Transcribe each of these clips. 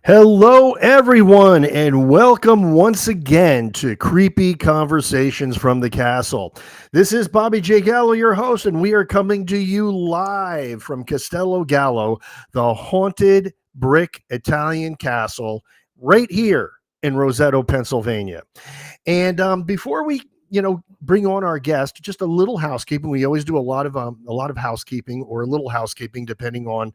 Hello, everyone, and welcome once again to Creepy Conversations from the Castle. This is Bobby J. Gallo, your host, and we are coming to you live from Castello, Gallo, the haunted brick Italian castle right here in Roseto, Pennsylvania. And before we bring on our guest, just a little housekeeping. We always do a lot of housekeeping, or a little housekeeping, depending on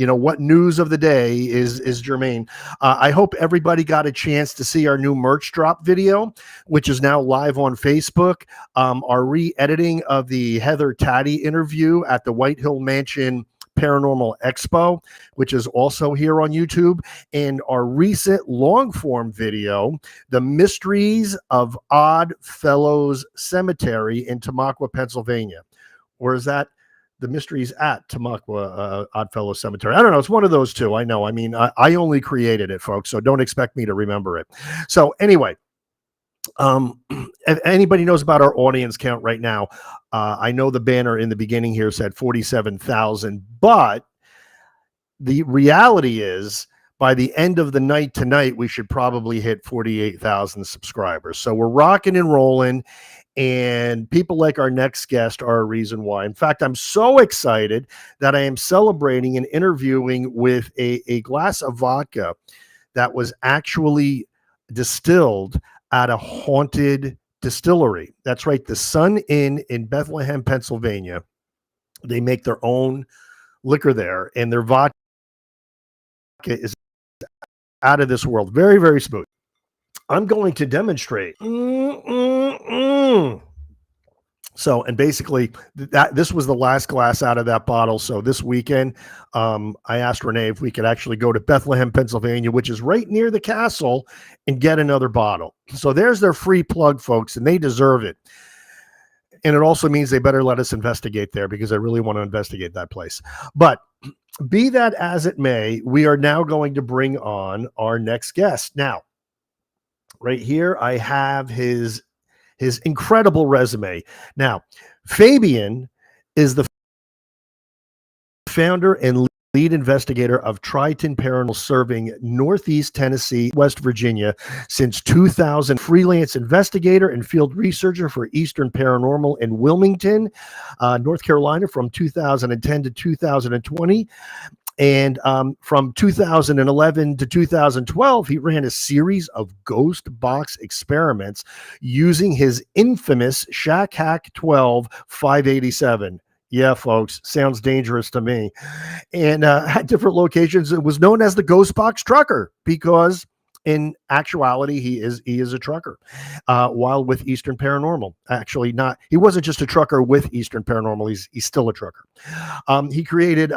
what news of the day is germane. I hope everybody got a chance to see our new merch drop video, which is now live on Facebook. Our re-editing of the Heather Taddy interview at the White Hill Mansion Paranormal Expo, which is also here on YouTube, and our recent long form video, The Mysteries of Odd Fellows Cemetery in Tamaqua, Pennsylvania. Or is that The Mysteries at Tamaqua Oddfellow Cemetery? I don't know. It's one of those two. I know. I mean, I only created it, folks, so don't expect me to remember it. So anyway, if anybody knows about our audience count right now, I know the banner in the beginning here said 47,000, but the reality is by the end of the night tonight, we should probably hit 48,000 subscribers. So we're rocking and rolling. And people like our next guest are a reason why. In fact, I'm so excited that I am celebrating and interviewing with a glass of vodka that was actually distilled at a haunted distillery. That's right, the Sun Inn in Bethlehem, Pennsylvania. They make their own liquor there, and their vodka is out of this world. Very, very smooth. I'm going to demonstrate. So, and basically this was the last glass out of that bottle. So this weekend, I asked Renee if we could actually go to Bethlehem, Pennsylvania, which is right near the castle, and get another bottle. So there's their free plug, folks, and they deserve it. And it also means they better let us investigate there, because I really want to investigate that place. But be that as it may, we are now going to bring on our next guest. Now, right here, I have his incredible resume. Now, Fabian is the founder and lead investigator of Triton Paranormal, serving Northeast Tennessee, West Virginia since 2000. Freelance investigator and field researcher for Eastern Paranormal in Wilmington, North Carolina, from 2010 to 2020. And from 2011 to 2012, he ran a series of ghost box experiments using his infamous Shack Hack 12 587. Yeah, folks, sounds dangerous to me. And at different locations, it was known as the Ghost Box Trucker, because in actuality, he is a trucker. While with Eastern Paranormal, actually not. He wasn't just a trucker with Eastern Paranormal. He's still a trucker. He created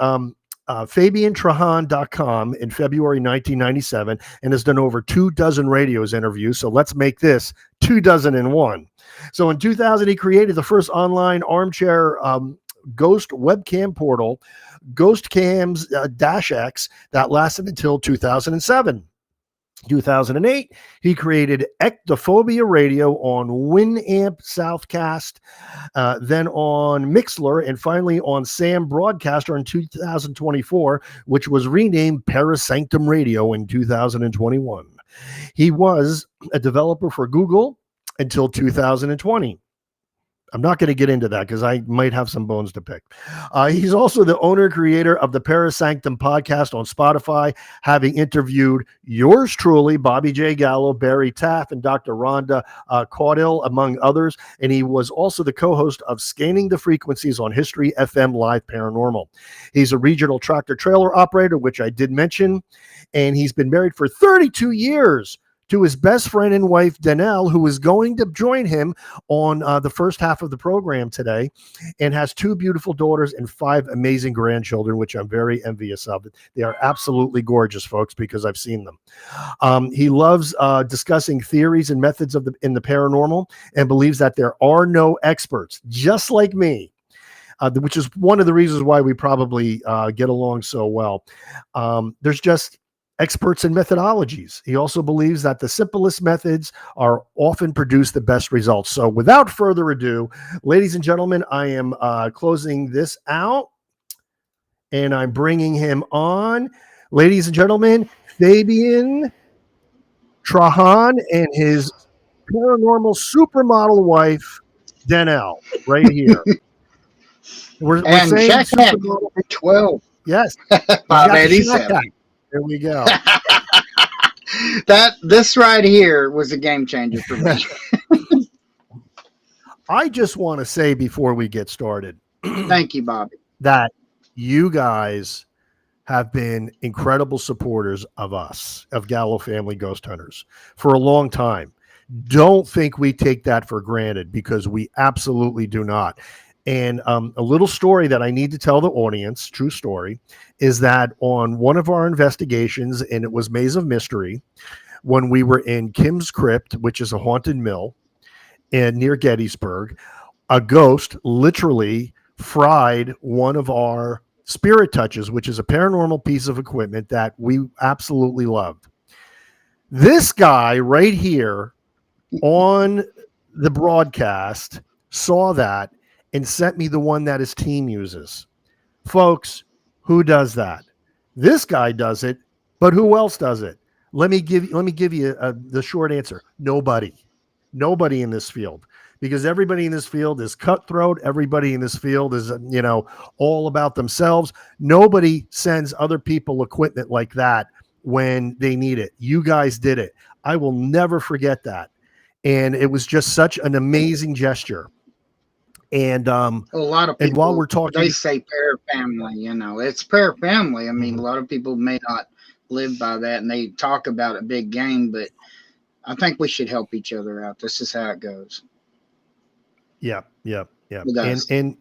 FabianTrahan.com in February 1997, and has done over 24 radio interviews. So let's make this 24. So in 2000, he created the first online armchair ghost webcam portal, Ghost Cams -X, that lasted until 2007. 2008, he created Ectophobia Radio on Winamp Southcast, then on Mixler, and finally on Sam Broadcaster in 2024, which was renamed Parasanctum Radio in 2021. He was a developer for Google until 2020. I'm not going to get into that because I might have some bones to pick. He's also the owner and creator of the Parasanctum podcast on Spotify, having interviewed yours truly, Bobby J. Gallo, Barry Taff, and Dr. Rhonda Caudill, among others. And he was also the co-host of Scanning the Frequencies on History FM Live Paranormal. He's a regional tractor trailer operator, which I did mention, and he's been married for 32 years to his best friend and wife, Danelle, who is going to join him on the first half of the program today, and has 2 beautiful daughters and 5 amazing grandchildren, which I'm very envious of. They are absolutely gorgeous, folks, because I've seen them. He loves discussing theories and methods in the paranormal, and believes that there are no experts, just like me. Which is one of the reasons why we probably get along so well. There's just experts in methodologies. He also believes that the simplest methods are often produce the best results. So without further ado, ladies and gentlemen, I am closing this out and I'm bringing him on. Ladies and gentlemen, Fabian Trahan and his paranormal supermodel wife, Danelle, right here. We're saying supermodel 12. Yes. 587. There we go. This right here was a game changer for me. I just want to say before we get started, thank you, Bobby, that you guys have been incredible supporters of us, of Gallo Family Ghost Hunters, for a long time. Don't think we take that for granted, because we absolutely do not. And a little story that I need to tell the audience, true story, is that on one of our investigations, and it was Maze of Mystery, when we were in Kim's Crypt, which is a haunted mill and near Gettysburg, a ghost literally fried one of our spirit touches, which is a paranormal piece of equipment that we absolutely loved. This guy right here on the broadcast saw that and sent me the one that his team uses. Folks, who does that? This guy does it, but who else does it? Let me give you the short answer. Nobody in this field, because everybody in this field is cutthroat. Everybody in this field is, all about themselves. Nobody sends other people equipment like that when they need it. You guys did it. I will never forget that. And it was just such an amazing gesture. And a lot of people, and while we're talking, they say pair family, it's pair family. I mean, a lot of people may not live by that, and they talk about a big game, but I think we should help each other out. This is how it goes. Yeah. And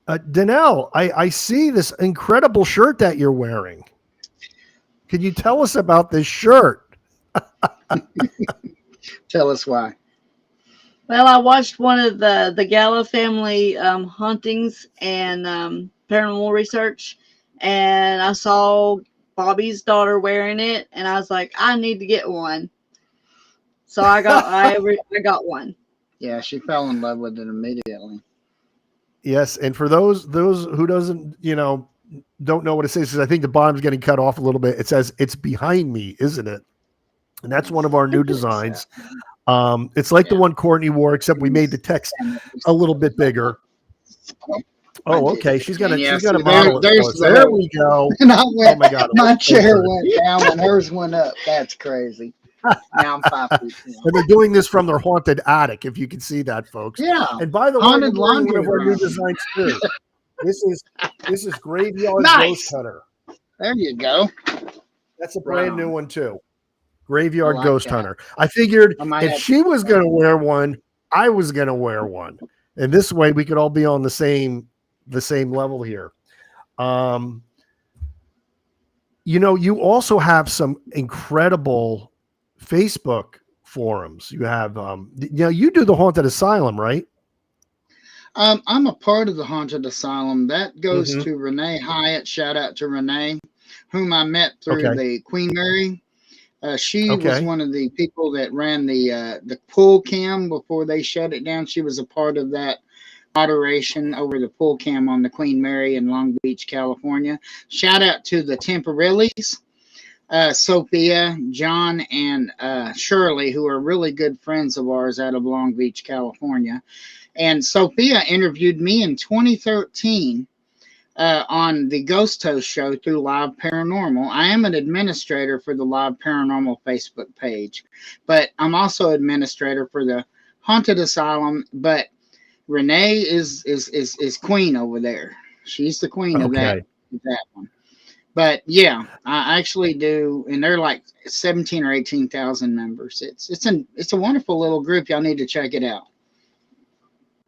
Danelle, I see this incredible shirt that you're wearing. Could you tell us about this shirt? Tell us why. Well, I watched one of the Gallo family huntings and paranormal research, and I saw Bobby's daughter wearing it, and I was like, I need to get one. So I got one. Yeah, she fell in love with it immediately. Yes, and for those who don't know what it says, I think the bottom's getting cut off a little bit. It says "It's behind me," isn't it? And that's one of our new designs. It's like the one Courtney wore, except we made the text a little bit bigger. Oh, okay. She's gonna model it. There we go. And oh my God! My chair went down and hers went up. That's crazy. Now I'm 5 feet. And they're doing this from their haunted attic, if you can see that, folks. Yeah. And by the way, haunted one laundry of our new room. designs too. This is Graveyard Nice. Ghost Hunter. There you go. That's a brand new one too. Graveyard like Ghost that. Hunter. I figured if have- she was going to wear one, I was going to wear one, and this way we could all be on the same level here. You also have some incredible Facebook forums. You have, you do the Haunted Asylum, right? I'm a part of the Haunted Asylum. That goes to Renee Hyatt. Shout out to Renee, whom I met through the Queen Mary. She was one of the people that ran the pool cam before they shut it down. She was a part of that moderation over the pool cam on the Queen Mary in Long Beach, California. Shout out to the Temporellis, Sophia, John, and Shirley, who are really good friends of ours out of Long Beach, California. And Sophia interviewed me in 2013 on the Ghost Host show through Live Paranormal. I am an administrator for the Live Paranormal Facebook page, but I'm also administrator for the Haunted Asylum. But Renee is queen over there. She's the queen of that one. But yeah, I actually do, and they're like 17 or 18,000 members. It's a wonderful little group. Y'all need to check it out.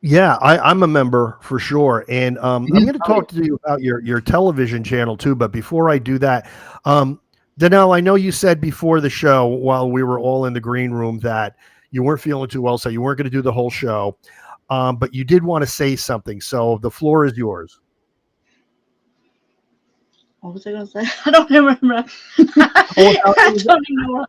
Yeah, I'm a member for sure, and I'm going to talk to you about your television channel too. But before I do that, Danelle, I know you said before the show, while we were all in the green room, that you weren't feeling too well, so you weren't going to do the whole show. But you did want to say something, so the floor is yours. What was I going to say? I don't remember. I don't even know.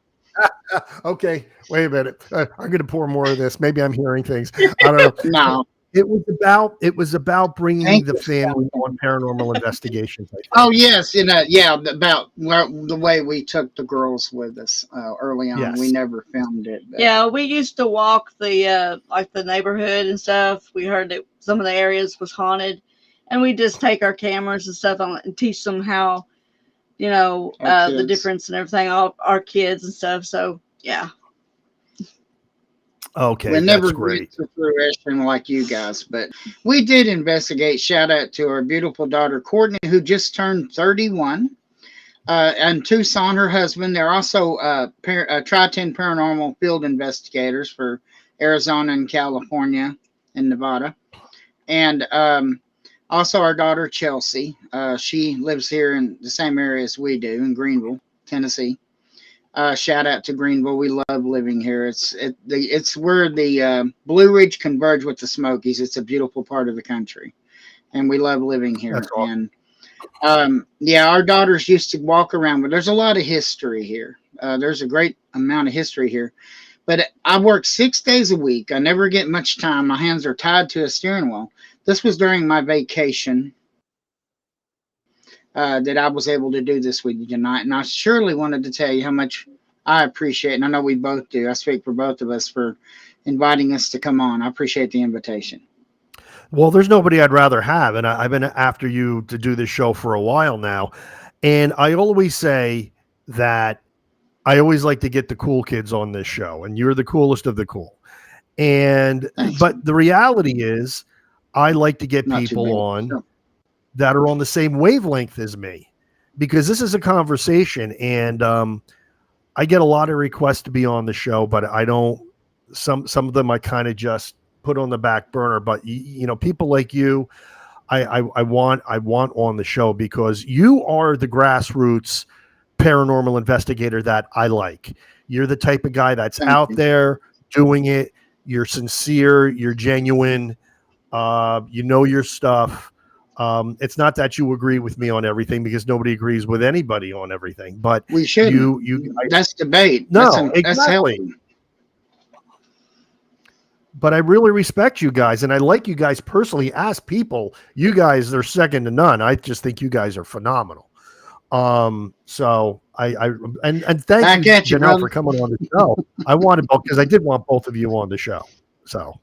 Okay, wait a minute. I'm going to pour more of this. Maybe I'm hearing things. I don't know. No. It was about bringing the family on Paranormal Investigations. Oh yes, about the way we took the girls with us early on. Yes. We never filmed it. But. Yeah, we used to walk the the neighborhood and stuff. We heard that some of the areas was haunted, and we just take our cameras and stuff and teach them how, the difference and everything. All our kids and stuff. So yeah. Okay, we never that's great. To fruition like you guys, but we did investigate. Shout out to our beautiful daughter Courtney, who just turned 31, and Tucson, her husband. They're also Tri-10 paranormal field investigators for Arizona and California and Nevada, and also our daughter Chelsea. She lives here in the same area as we do in Greenville, Tennessee. Shout out to Greenville. We love living here. It's where the Blue Ridge converge with the Smokies. It's a beautiful part of the country, and we love living here. That's awesome. And our daughters used to walk around, but there's a lot of history here. There's a great amount of history here. But I work 6 days a week. I never get much time. My hands are tied to a steering wheel. This was during my vacation. That I was able to do this with you tonight. And I surely wanted to tell you how much I appreciate, and I know we both do. I speak for both of us for inviting us to come on. I appreciate the invitation. Well, there's nobody I'd rather have, and I've been after you to do this show for a while now. And I always say that I always like to get the cool kids on this show, and you're the coolest of the cool. And Thanks. But the reality is I like to get people on that are on the same wavelength as me, because this is a conversation, and I get a lot of requests to be on the show, but I don't, some of them I kind of just put on the back burner, but people like you, I want on the show, because you are the grassroots paranormal investigator that I like. You're the type of guy that's out there doing it. You're sincere, you're genuine, your stuff. It's not that you agree with me on everything, because nobody agrees with anybody on everything, but we should. That's debate. No, exactly. That's but I really respect you guys, and I like you guys personally as people. You guys are second to none. I just think you guys are phenomenal. So I thank you, Danelle, for coming on the show. I did want both of you on the show. So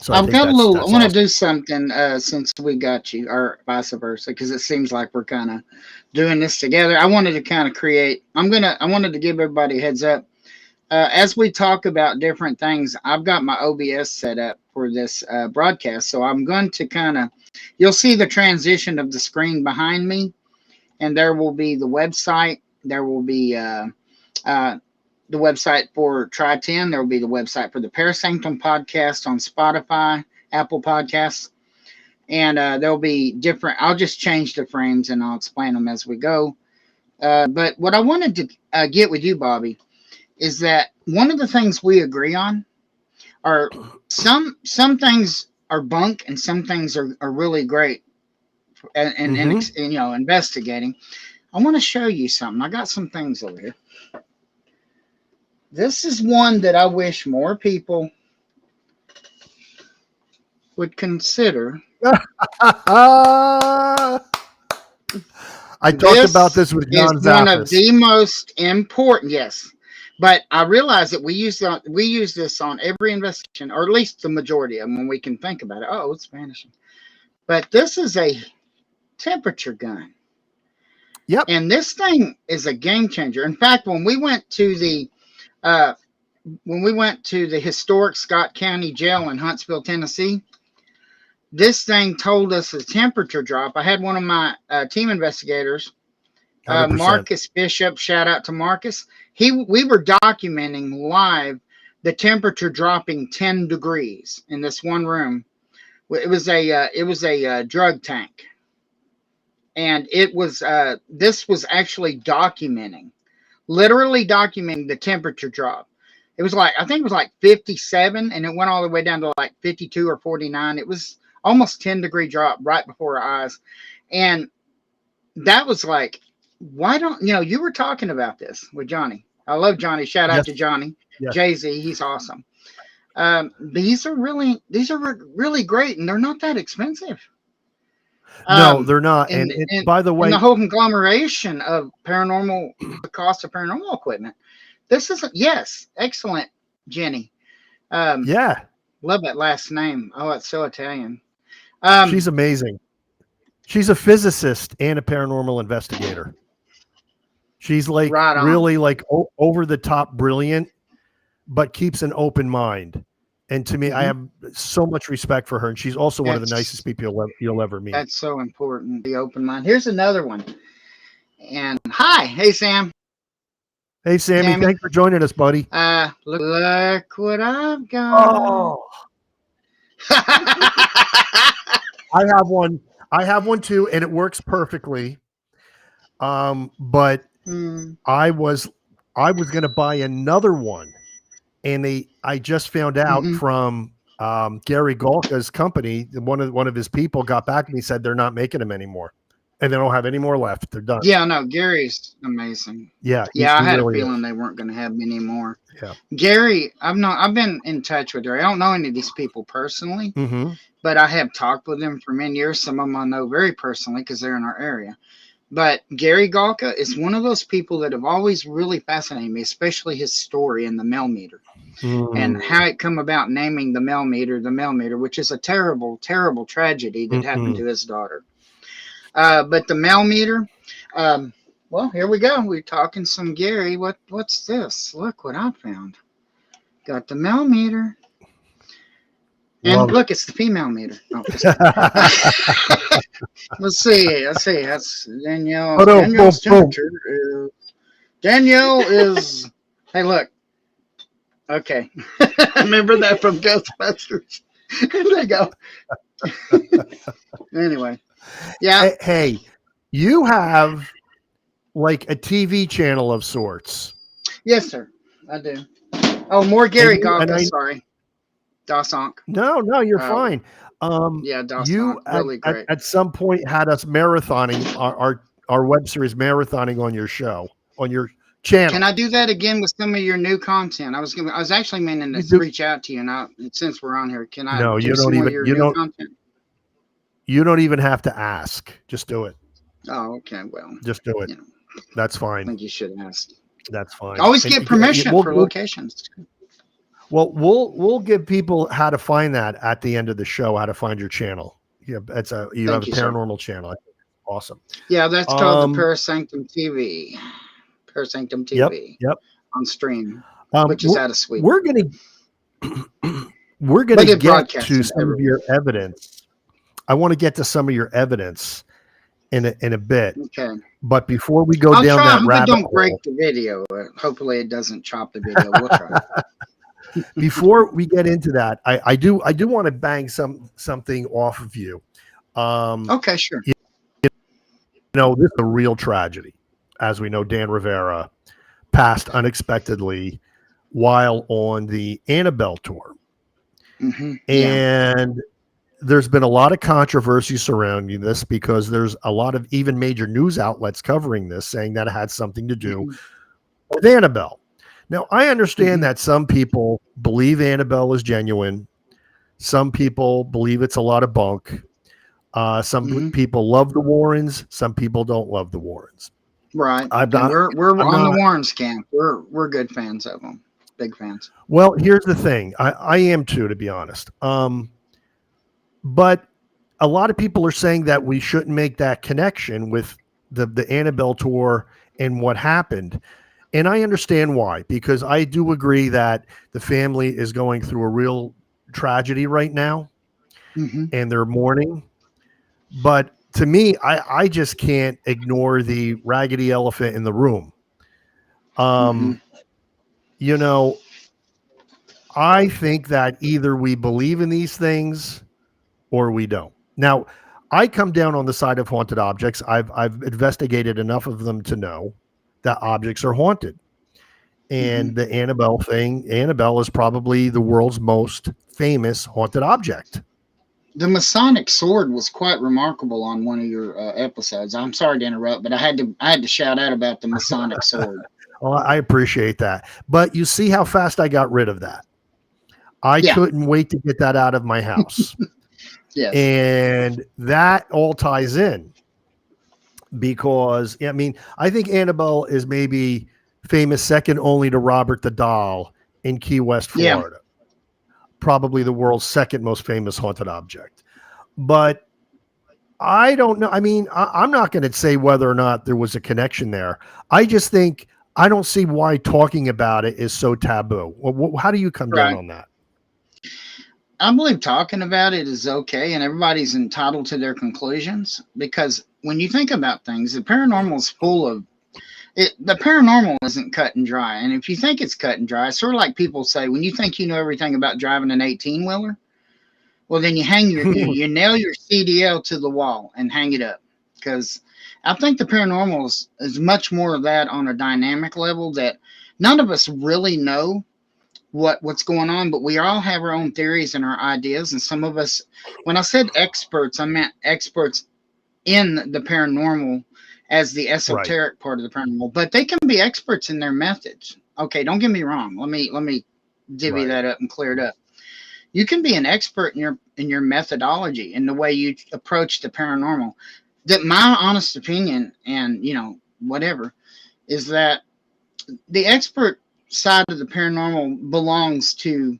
I've got a little. I want to do something since we got you, or vice versa, because it seems like we're kind of doing this together. I wanted to kind of create. I wanted to give everybody a heads up as we talk about different things. I've got my OBS set up for this broadcast, so I'm going to you'll see the transition of the screen behind me, and there will be the website. There will be the website for Tri-10. There will be the website for the Parasanctum podcast on Spotify, Apple Podcasts, and there'll be different. I'll just change the frames and I'll explain them as we go. But what I wanted to get with you, Bobby, is that one of the things we agree on are some things are bunk and some things are really great, and investigating. I want to show you something. I got some things over here. This is one that I wish more people would consider. I talked about this with John Zappis. One of the most important, yes. But I realize that we use this on every investigation, or at least the majority of them, when we can think about it. Oh, it's vanishing. But this is a temperature gun. Yep. And this thing is a game changer. In fact, when we went to the historic Scott County Jail in Huntsville, Tennessee, this thing told us the temperature drop. I had one of my team investigators, Marcus Bishop, shout out to Marcus. We were documenting live the temperature dropping 10 degrees in this one room. It was a drug tank, and this was actually literally documenting the temperature drop. It was I think it was like 57, and it went all the way down to like 52 or 49. It was almost 10-degree drop right before our eyes, and that was like, why don't you were talking about this with Johnny. I love Johnny. Shout out to Johnny. Yes. Jay-Z, he's awesome. These are really great, and they're not that expensive. No, they're not. And by the way, the whole conglomeration of the cost of paranormal equipment. This is excellent, Jenny. Yeah, love that last name. Oh, it's so Italian. She's amazing. She's a physicist and a paranormal investigator. She's like really like over the top brilliant, but keeps an open mind. And to me, I have so much respect for her. And she's also one of the nicest people you'll ever meet. That's so important, the open mind. Here's another one. And hey, Sam. Hey, Sammy. Thanks for joining us, buddy. Look what I've got. Oh. I have one too, and it works perfectly. But I was going to buy another one, and I just found out from Gary Golka's company, one of his people got back to me, said they're not making them anymore, and they don't have any more left. They're done. Yeah, no, Gary's amazing. Yeah, I had a feeling they weren't going to have many more. Yeah, Gary, I've been in touch with Gary. I don't know any of these people personally, but I have talked with them for many years. Some of them I know very personally because they're in our area. But Gary Golka is one of those people that have always really fascinated me, especially his story in the millimeter and how it come about naming the millimeter, which is a terrible, terrible tragedy that happened to his daughter. But the millimeter, well, here we go. We're talking some Gary. What's this? Look what I found. Got the millimeter. And look, it's the female meter. Oh, let's see. That's Danielle. Danielle's temperature. Danielle is. Hey, look. Okay. Remember that from Ghostbusters? There you go. Anyway. Yeah. Hey, you have like a TV channel of sorts. Yes, sir. I do. Oh, more Gary Golka. Sorry. Dawsonk. No, you're fine. Yeah, Dawsonk. You really great. At some point had us marathoning our web series marathoning on your show, on your channel. Can I do that again with some of your new content? I was actually meaning to reach out to you now since we're on here. Can I? No, you don't even have to ask. Just do it. Oh, okay. Well, just do it. That's fine. I think you should ask. That's fine. Always get permission for locations. Well, we'll give people how to find that at the end of the show. How to find your channel? You have a paranormal channel. Channel. Awesome. Yeah, that's called the Parasanctum TV. Parasanctum TV. Yep. On stream, which is out of Sweden. We're gonna get to some of your evidence. I want to get to some of your evidence in a bit. Okay. But before we go down that rabbit hole, don't break the video. Hopefully, it doesn't chop the video. We'll try. Before we get into that, I do want to bang something off of you. Okay, sure. This is a real tragedy. As we know, Dan Rivera passed unexpectedly while on the Annabelle tour. And there's been a lot of controversy surrounding this because there's a lot of even major news outlets covering this, saying that it had something to do with Annabelle. Now, I understand that some people believe Annabelle is genuine. Some people believe it's a lot of bunk. Some people love the Warrens. Some people don't love the Warrens. Right. I'm And not. we're I'm on the not. Warrens camp. We're good fans of them. Big fans. Well, here's the thing. I am too, to be honest. But a lot of people are saying that we shouldn't make that connection with the Annabelle tour and what happened. And I understand why, because I do agree that the family is going through a real tragedy right now, and they're mourning. But to me, I just can't ignore the raggedy elephant in the room. You know, I think that either we believe in these things or we don't. Now, I come down on the side of haunted objects. I've investigated enough of them to know that objects are haunted. And the Annabelle thing, Annabelle is probably the world's most famous haunted object. The Masonic sword was quite remarkable on one of your episodes. I'm sorry to interrupt, but I had to shout out about the Masonic sword. Well, I appreciate that. But you see how fast I got rid of that. I couldn't wait to get that out of my house. Yes. And that all ties in because, I mean, I think Annabelle is maybe famous second only to Robert the Doll in Key West, Florida. Probably the world's second most famous haunted object. But I don't know. I mean, I'm not going to say whether or not there was a connection there. I just think I don't see why talking about it is so taboo. How do you come down on that? I believe talking about it is okay, and everybody's entitled to their conclusions, because when you think about things, the paranormal is full of it. The paranormal isn't cut and dry, and if you think it's cut and dry, it's sort of like people say, when you think you know everything about driving an 18-wheeler, well, then you hang you nail your CDL to the wall and hang it up, because I think the paranormal is much more of that on a dynamic level that none of us really know what's going on, but we all have our own theories and our ideas. And some of us, when I said experts, I meant experts in the paranormal as the esoteric part of the paranormal, but they can be experts in their methods. Okay, don't get me wrong. Let me divvy that up and clear it up. You can be an expert in your methodology and the way you approach the paranormal. That my honest opinion, and whatever, is that the expert side of the paranormal belongs to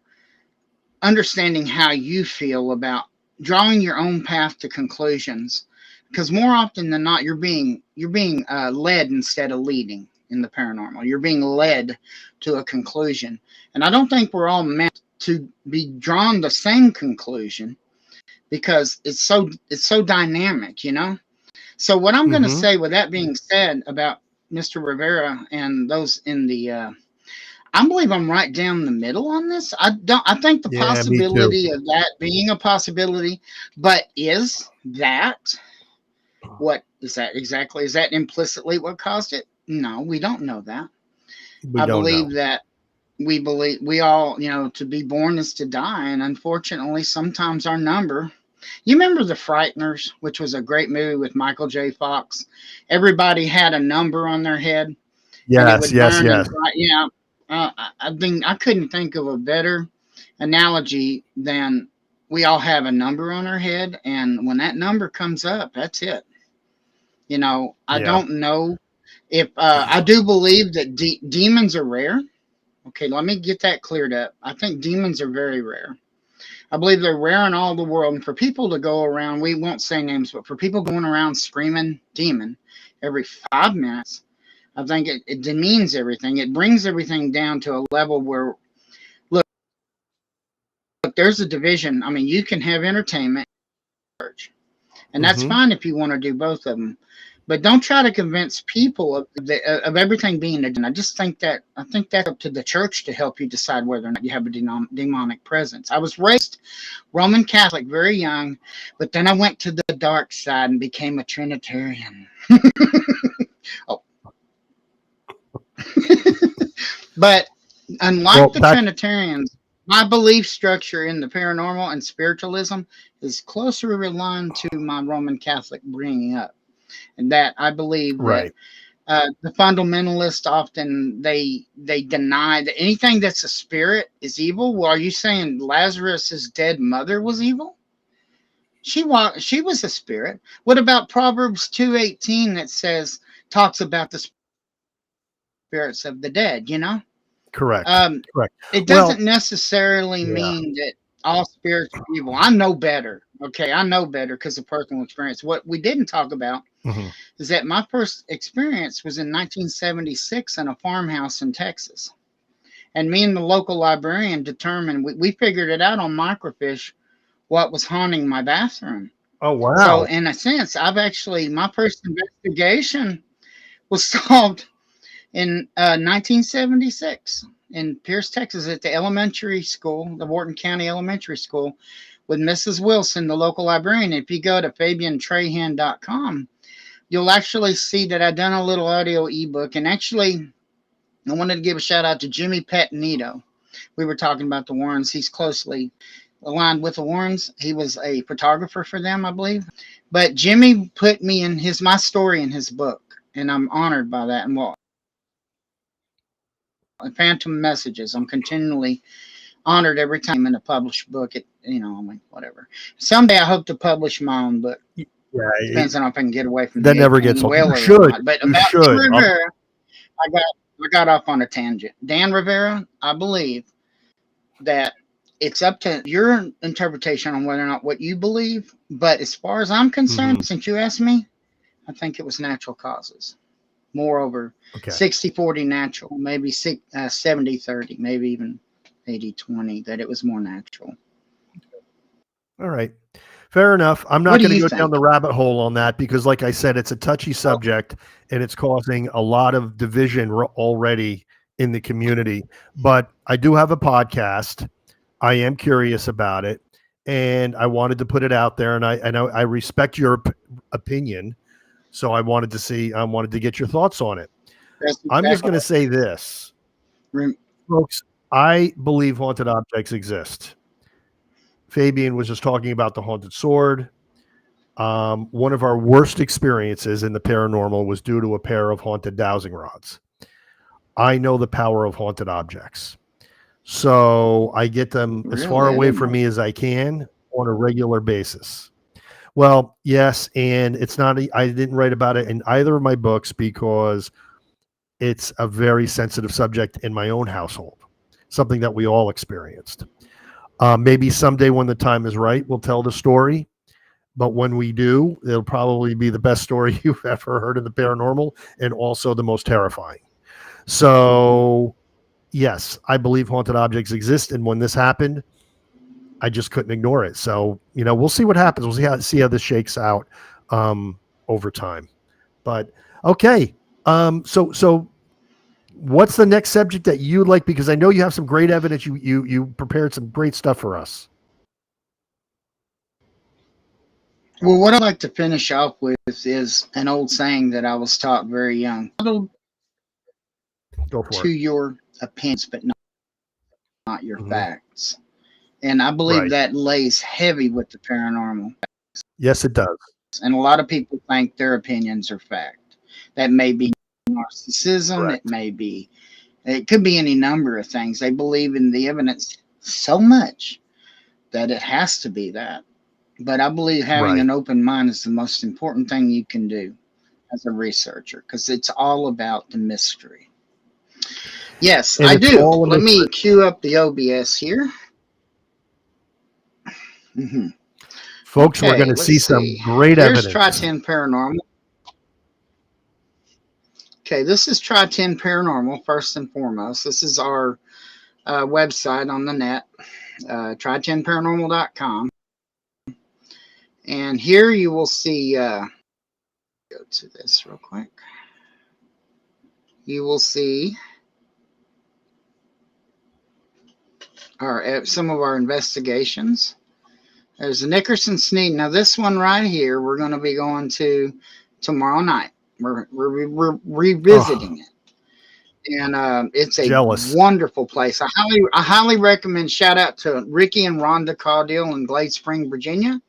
understanding how you feel about drawing your own path to conclusions, because more often than not you're being led instead of leading in the paranormal. You're being led to a conclusion, and I don't think we're all meant to be drawn the same conclusion, because it's so dynamic. So what I'm going to say, with that being said, about Mr. Rivera and those in the I believe I'm right down the middle on this. I think the possibility of that being a possibility, but is that what is that exactly? Is that implicitly what caused it? No, we don't know that. I believe that we all, to be born is to die, and unfortunately sometimes our number. You remember The Frighteners, which was a great movie with Michael J. Fox? Everybody had a number on their head. Yes. I couldn't think of a better analogy than we all have a number on our head, and when that number comes up, that's it. I don't know if I do believe that demons are rare. Okay, let me get that cleared up. I think demons are very rare. I believe they're rare in all the world, and for people to go around, we won't say names, but for people going around screaming demon every 5 minutes, I think it demeans everything. It brings everything down to a level where, look, there's a division. I mean, you can have entertainment and church, and that's fine if you want to do both of them. But don't try to convince people of everything being a demon. I think that's up to the church to help you decide whether or not you have a demonic presence. I was raised Roman Catholic very young, but then I went to the dark side and became a Trinitarian. Oh. But unlike the Trinitarians, my belief structure in the paranormal and spiritualism is closely aligned to my Roman Catholic bringing up. And that I believe that the fundamentalists often they deny that anything that's a spirit is evil. Well, are you saying Lazarus's dead mother was evil? She was a spirit. What about Proverbs 2:18 that says, talks about the spirits of the dead, Correct. Correct. It doesn't necessarily mean that all spirits are evil. I know better. Okay, I know better because of personal experience. What we didn't talk about is that my first experience was in 1976 in a farmhouse in Texas. And me and the local librarian determined, we figured it out on microfiche, what was haunting my bathroom. Oh, wow. So in a sense, my first investigation was solved in 1976 in Pierce, Texas, at the elementary school, the Wharton County Elementary School, with Mrs. Wilson, the local librarian. If you go to FabianPierreTrahan.com, you'll actually see that I've done a little audio ebook. And actually, I wanted to give a shout out to Jimmy Pettinito. We were talking about the Warrens. He's closely aligned with the Warrens. He was a photographer for them, I believe. But Jimmy put me in my story in his book, and I'm honored by that. And Phantom Messages, I'm continually honored every time I'm in a published book. I'm like, whatever. Someday I hope to publish my own book. Yeah, depends on if I can get away from that. Never gets old. You should. But about Dan Rivera, I got off on a tangent. Dan Rivera, I believe that it's up to your interpretation on whether or not what you believe. But as far as I'm concerned, since you asked me, I think it was natural causes. Moreover, 60-40 natural, maybe 70-30, maybe even 80-20, that it was more natural. All right. Fair enough. I'm not going to go down the rabbit hole on that because, like I said, it's a touchy subject and it's causing a lot of division already in the community. But I do have a podcast. I am curious about it, and I wanted to put it out there. And I respect your opinion, so I wanted to get your thoughts on it. I'm just going to say this, folks. I believe haunted objects exist. Fabian was just talking about the haunted sword. One of our worst experiences in the paranormal was due to a pair of haunted dowsing rods. I know the power of haunted objects. So I get them as far away from me as I can on a regular basis. Well, yes, and it's not, I didn't write about it in either of my books because it's a very sensitive subject in my own household, something that we all experienced. Maybe someday when the time is right, we'll tell the story. But when we do, it'll probably be the best story you've ever heard of the paranormal and also the most terrifying. So, yes, I believe haunted objects exist. And when this happened, I just couldn't ignore it. So, we'll see what happens. We'll see how this shakes out over time. But, okay. So what's the next subject that you'd like? Because I know you have some great evidence. You prepared some great stuff for us. Well, what I'd like to finish off with is an old saying that I was taught very young. Go for it. Your opinions, but not your facts. And I believe that lays heavy with the paranormal. Yes, it does. And a lot of people think their opinions are fact. That may be narcissism. Correct. It could be any number of things. They believe in the evidence so much that it has to be that. But I believe having an open mind is the most important thing you can do as a researcher, because it's all about the mystery. Yes, I do. Let me cue up the OBS here. Folks, we're going to see some great evidence. Here's Try-10 Paranormal. Okay, this is Try-10 Paranormal, first and foremost. This is our website on the net, try10paranormal.com. And here you will see, go to this real quick. You will see some of our investigations. There's the Nickerson Sneed. Now this one right here, we're going to be going to tomorrow night. We're revisiting it, and it's a wonderful place. I highly recommend. Shout out to Ricky and Rhonda Caudill in Glade Spring, Virginia,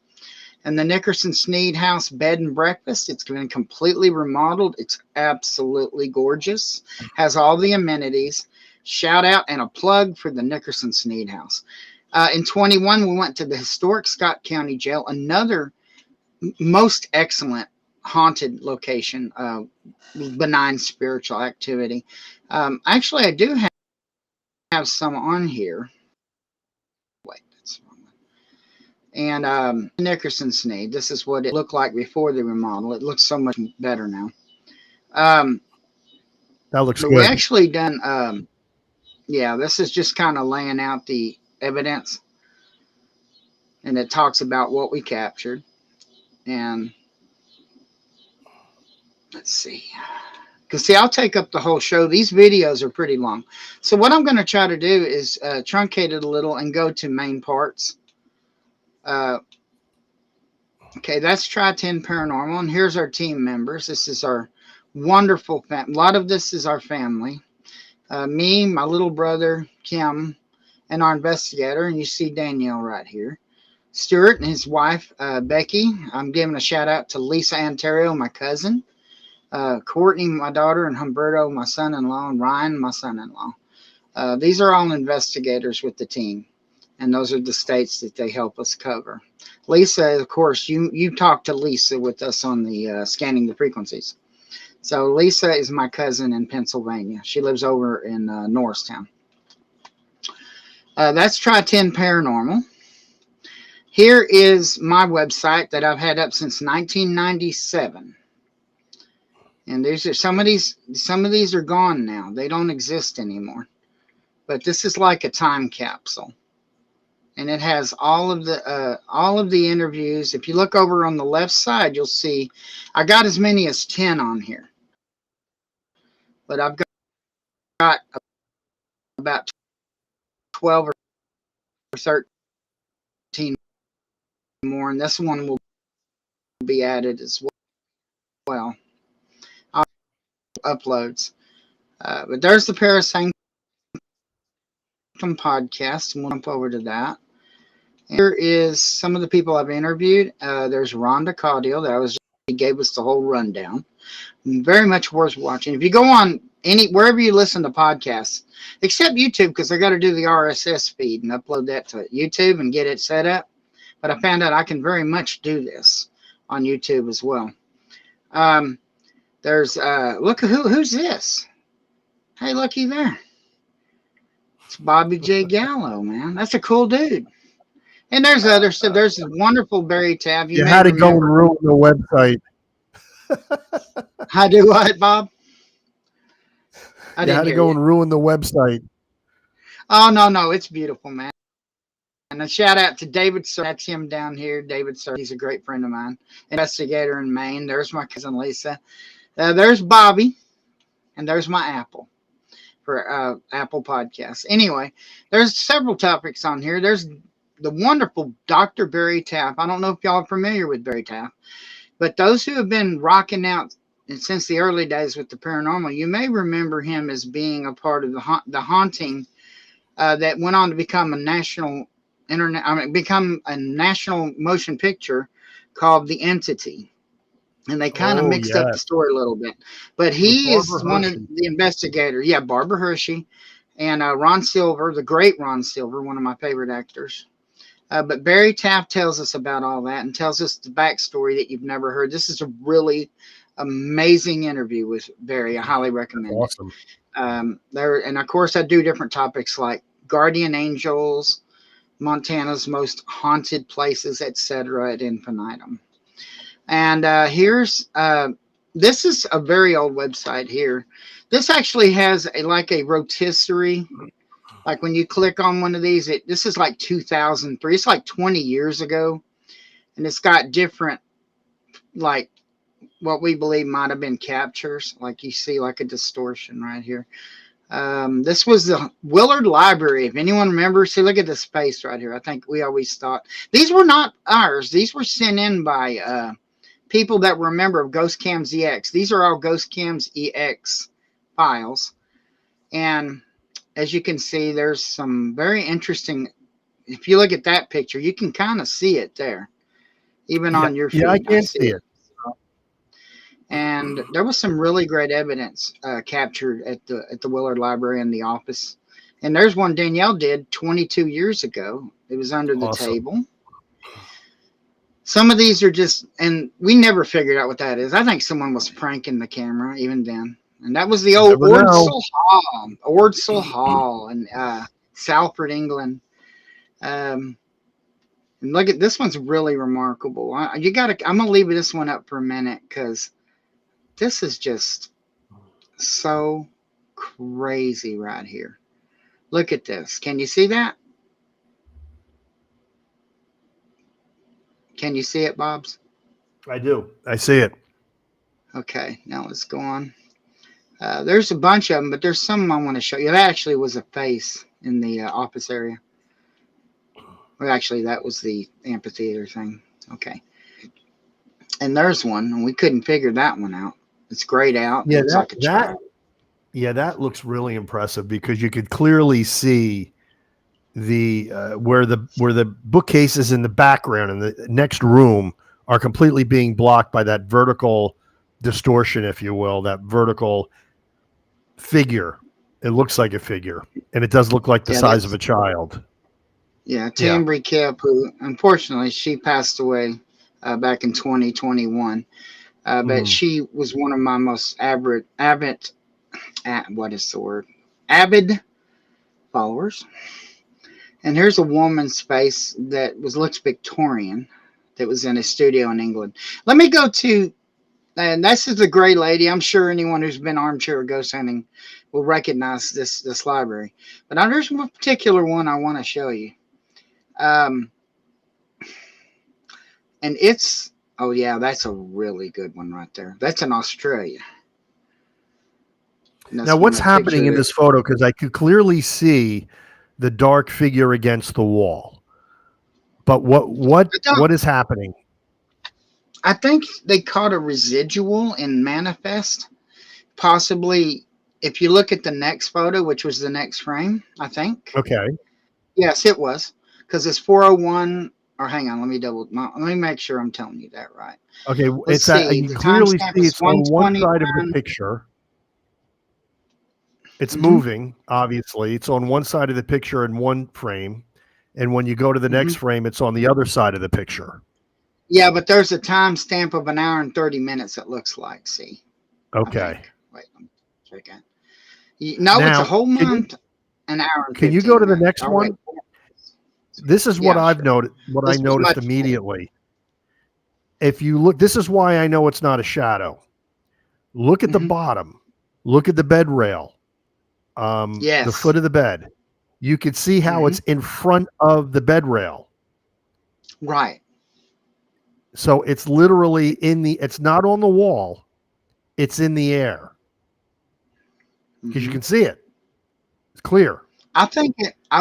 and the Nickerson Sneed House Bed and Breakfast. It's been completely remodeled. It's absolutely gorgeous. Has all the amenities. Shout out and a plug for the Nickerson Sneed House. In 21, we went to the historic Scott County Jail, another most excellent haunted location, benign spiritual activity. Actually, I do have some on here. Wait, that's wrong one. And Nickerson Sneed. This is what it looked like before the remodel. It looks so much better now. That looks but good. we actually done. Yeah, this is just kind of laying out the evidence, and it talks about what we captured. And let's see. Because, see, I'll take up the whole show. These videos are pretty long. So what I'm going to try to do is truncate it a little and go to main parts. Okay, that's Try 10 Paranormal. And here's our team members. This is our wonderful family. A lot of this is our family. Me, my little brother, Kim, and our investigator. And you see Danielle right here. Stuart and his wife, Becky. I'm giving a shout out to Lisa Ontario, my cousin. Courtney, my daughter, and Humberto, my son-in-law, and Ryan, my son-in-law. These are all investigators with the team, and those are the states that they help us cover. Lisa, of course, you talked to Lisa with us on the scanning the frequencies. So Lisa is my cousin in Pennsylvania. She lives over in Norristown. That's Try 10 Paranormal. Here is my website that I've had up since 1997. And these are some of these are gone now. They don't exist anymore. But this is like a time capsule. And it has all of the interviews. If you look over on the left side, you'll see I got as many as 10 on here. But I've got about 12 or 13 more, and this one will be added as well. Uploads. But there's the Parasanctum podcast, and we'll jump over to that. Here is some of the people I've interviewed. There's Rhonda Caudill. She gave us the whole rundown. Very much worth watching. If you go on wherever you listen to podcasts, except YouTube, because I got to do the RSS feed and upload that to YouTube and get it set up. But I found out I can very much do this on YouTube as well. There's look who's this? Hey, looky there. It's Bobby J. Gallo, man. That's a cool dude. And there's other stuff. There's a wonderful Barry Tabb. You had to go and ruin the website. I do what, Bob? You had to go and ruin the website. Oh, no. It's beautiful, man. And a shout out to David Sir. That's him down here. David Sir. He's a great friend of mine. Investigator in Maine. There's my cousin Lisa. There's Bobby. And there's my Apple for Apple Podcasts. Anyway, there's several topics on here. There's the wonderful Dr. Barry Tabb. I don't know if y'all are familiar with Barry Tabb, but those who have been rocking out since the early days with the paranormal, you may remember him as being a part of the haunting that went on to become a national motion picture called The Entity. And they kind of mixed up the story a little bit. But he is one of the investigators. Yeah, Barbara Hershey and Ron Silver, the great Ron Silver, one of my favorite actors. But Barry Tabb tells us about all that and tells us the backstory that you've never heard. This is a really amazing interview with Barry. I highly recommend it. And of course, I do different topics like guardian angels, Montana's most haunted places, etc. at infinitum. And this is a very old website here. This actually has like a rotisserie. Like when you click on one of these, this is like 2003. It's like 20 years ago. And it's got different, like what we believe might have been captures. Like you see like a distortion right here. This was the Willard Library. If anyone remembers, see, look at the space right here. I think we always thought these were not ours. These were sent in by people that were a member of Ghost Cams EX. These are all Ghost Cams EX files. And as you can see, there's some very interesting, if you look at that picture, you can kind of see it there, even on your feed. Yeah, I can see it. And there was some really great evidence captured at the Willard Library in the office. And there's one Danielle did 22 years ago. It was under the table. Some of these are just, and we never figured out what that is. I think someone was pranking the camera even then. And that was the old Ordsall Hall in Salford, England. And look at this one's really remarkable. I'm gonna leave this one up for a minute because this is just so crazy right here. Look at this. Can you see that? Can you see it, Bobs? I do. I see it. Okay, now let's go on. There's a bunch of them, but there's some I want to show you. That actually was a face in the office area. Well, actually, that was the amphitheater thing. Okay. And there's one, and we couldn't figure that one out. It's grayed out. Yeah, that looks really impressive because you could clearly see the where the bookcases in the background in the next room are completely being blocked by that vertical distortion, if you will, that vertical figure. It looks like a figure, and it does look like the size of a child. Yeah, Tambry Kip, who unfortunately she passed away back in 2021, but she was one of my most avid followers. And here's a woman's face that looks Victorian, that was in a studio in England. Let me go to, and this is the Gray Lady. I'm sure anyone who's been armchair or ghost hunting will recognize this library. But there's one particular one I want to show you. And it's, oh yeah, that's a really good one right there. That's in Australia. Now, what's happening in this photo? Because I could clearly see the dark figure against the wall. But what is happening? I think they caught a residual in manifest. Possibly, if you look at the next photo, which was the next frame, I think. Okay. Yes, it was. Because it's 401, or hang on, let me make sure I'm telling you that right. Okay, you clearly see it's on one side of the picture. It's moving, obviously. It's on one side of the picture in one frame. And when you go to the next frame, it's on the other side of the picture. Yeah, but there's a timestamp of 1 hour and 30 minutes, it looks like. See? Okay. Wait, let me check it. No, it's a whole month, an hour and 15 Can you go to the minutes. next one? This is what I've noticed, what I noticed immediately. If you look, this is why I know it's not a shadow. Look at the bottom. Look at the bed rail. The foot of the bed. You could see how it's in front of the bed rail. Right. So it's literally it's not on the wall. It's in the air. Because you can see it. It's clear. I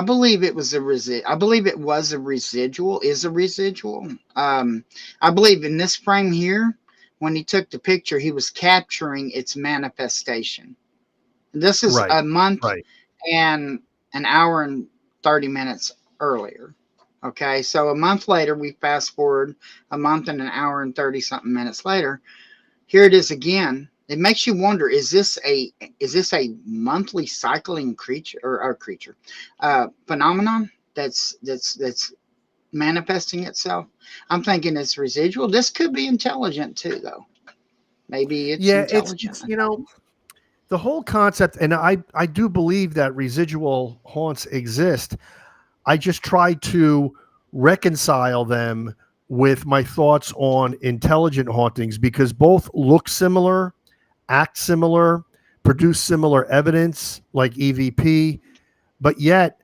believe it was a residual. I believe it was a residual, I believe in this frame here, when he took the picture, he was capturing its manifestation. This is a month and an hour and 30 minutes earlier. Okay, so a month later, we fast forward a month and an hour and 30 something minutes later. Here it is again. It makes you wonder: is this a monthly cycling phenomenon that's manifesting itself? I'm thinking it's residual. This could be intelligent too, though. Maybe it's intelligent. It's the whole concept, and I do believe that residual haunts exist. I just try to reconcile them with my thoughts on intelligent hauntings because both look similar, act similar, produce similar evidence like EVP, but yet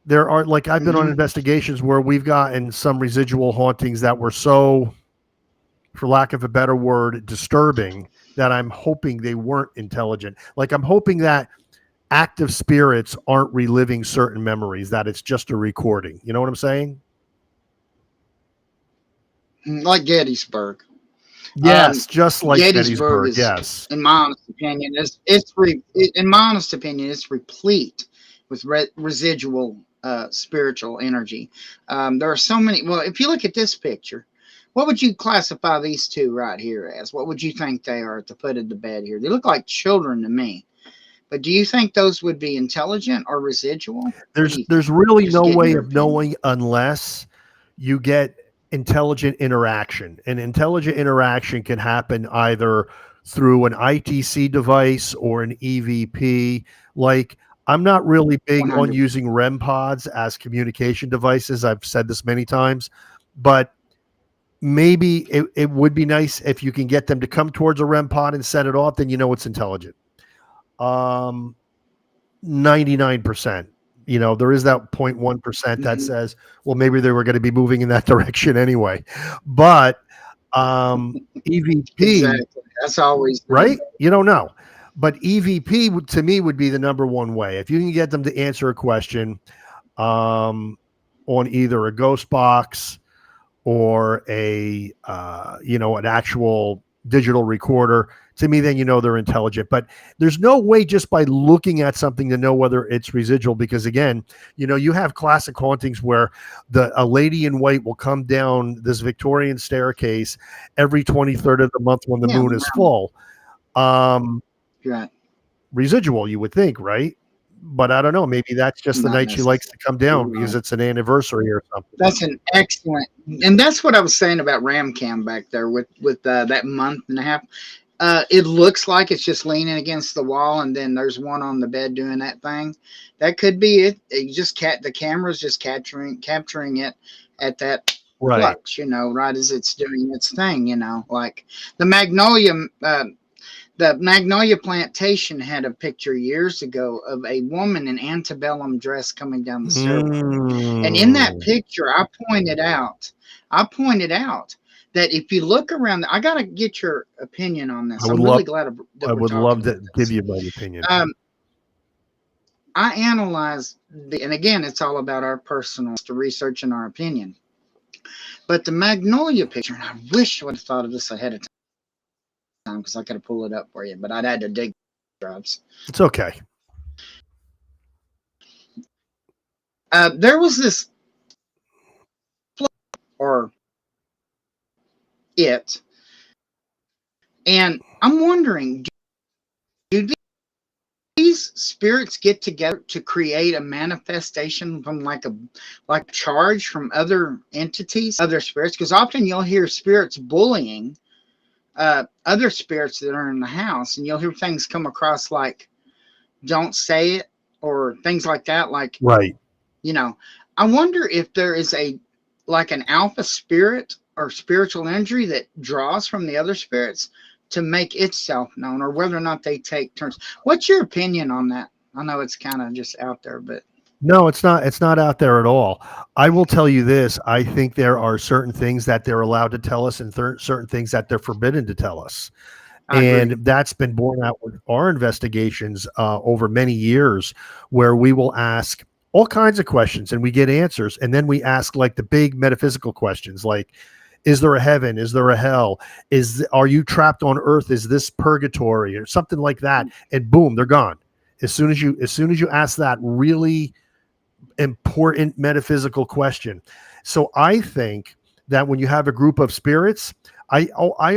there are, like, I've been on investigations where we've gotten some residual hauntings that were so, for lack of a better word, disturbing that I'm hoping they weren't intelligent. Like, I'm hoping that active spirits aren't reliving certain memories, that it's just a recording. You know what I'm saying? Like Gettysburg. Yes, just like Gettysburg. Yes, in my honest opinion, it's replete with residual spiritual energy. There are so many. Well, if you look at this picture, what would you classify these two right here as? What would you think they are at the foot of the bed here? They look like children to me. But do you think those would be intelligent or residual? There's really no way of knowing unless you get intelligent interaction. And intelligent interaction can happen either through an ITC device or an EVP. Like, I'm not really big 100. on using REM pods as communication devices. I've said this many times, but maybe it would be nice if you can get them to come towards a REM pod and set it off, then you know it's intelligent. 99%. You know, there is that 0.1% that says, well, maybe they were going to be moving in that direction anyway. But EVP, exactly. That's always right. You don't know. But EVP to me would be the number one way. If you can get them to answer a question on either a ghost box or a an actual digital recorder, to me, then you know they're intelligent. But there's no way just by looking at something to know whether it's residual, because again, you have classic hauntings where a lady in white will come down this Victorian staircase every 23rd of the month when the moon is full. Right. Residual, you would think, right? But I don't know. Maybe that's just the night she likes to come down because it's an anniversary or something. That's an excellent, and that's what I was saying about Ramcam back there with that month and a half. It looks like it's just leaning against the wall, and then there's one on the bed doing that thing. That could be it. The camera's just capturing it at that flux, right as it's doing its thing. Like the Magnolia. The Magnolia Plantation had a picture years ago of a woman in antebellum dress coming down the stairway. And in that picture, I pointed out that if you look around, I got to get your opinion on this. I'm really glad that I would love to give you my opinion. I analyzed, and again, it's all about our personal research and our opinion. But the Magnolia picture, and I wish I would have thought of this ahead of time, because I could have pulled it up for you, but I'd had to dig drives. It's okay. There was this or it, and I'm wondering, do these spirits get together to create a manifestation from like charge from other entities, other spirits? Because often you'll hear spirits bullying other spirits that are in the house, and you'll hear things come across like "don't say it" or things like that. Like, right. I wonder if there is an alpha spirit or spiritual energy that draws from the other spirits to make itself known, or whether or not they take turns. What's your opinion on that? I know it's kind of just out there, but no, it's not. It's not out there at all. I will tell you this. I think there are certain things that they're allowed to tell us and certain things that they're forbidden to tell us. And that's been borne out with our investigations over many years, where we will ask all kinds of questions and we get answers. And then we ask like the big metaphysical questions, like, is there a heaven? Is there a hell? Are you trapped on earth? Is this purgatory or something like that? And boom, they're gone. As soon as you ask that really important metaphysical question. So I think that when you have a group of spirits, I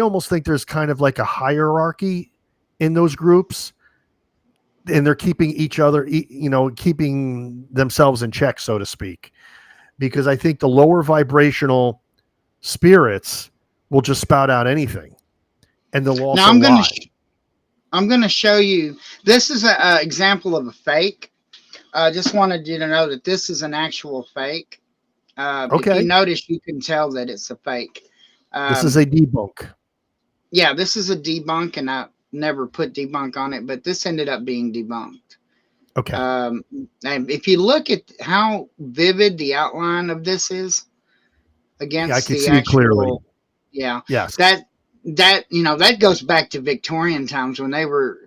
almost think there's kind of like a hierarchy in those groups, and they're keeping each other, keeping themselves in check, so to speak, because I think the lower vibrational spirits will just spout out anything, and they'll also lie. I'm going to show you. This is an example of a fake. I just wanted you to know that this is an actual fake. Okay. If you notice, you can tell that it's a fake. This is a debunk. Yeah, this is a debunk, and I never put debunk on it, but this ended up being debunked. Okay. And if you look at how vivid the outline of this is against I can see it clearly. Yeah. Yes. That goes back to Victorian times when they were,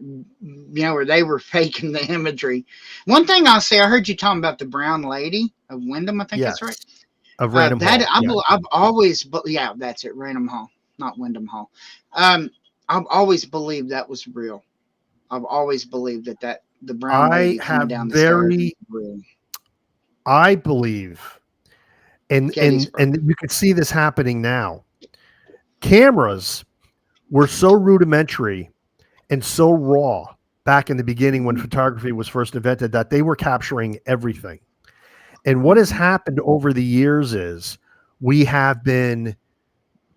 where they were faking the imagery. One thing I'll say, I heard you talking about the brown lady of Wyndham. I think that's right. Of Random Hall. I've always, that's it. Random Hall, not Wyndham Hall. I've always believed that was real. I've always believed that the brown lady coming down the stairs was real. I believe, and you can see this happening now. Cameras were so rudimentary and so raw back in the beginning when photography was first invented that they were capturing everything. And what has happened over the years is we have been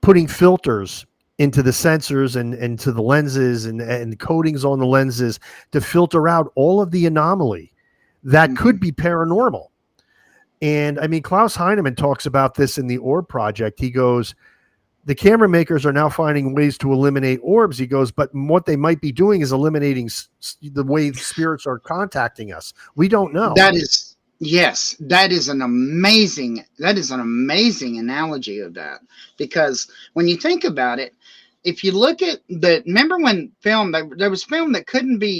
putting filters into the sensors and into the lenses and coatings on the lenses to filter out all of the anomaly that could be paranormal. And I mean, Klaus Heinemann talks about this in the Orb Project. He goes, the camera makers are now finding ways to eliminate orbs. He goes, but what they might be doing is eliminating the way spirits are contacting us. We don't know. That is an amazing analogy of that, because when you think about it, if you look at remember when film, there was film that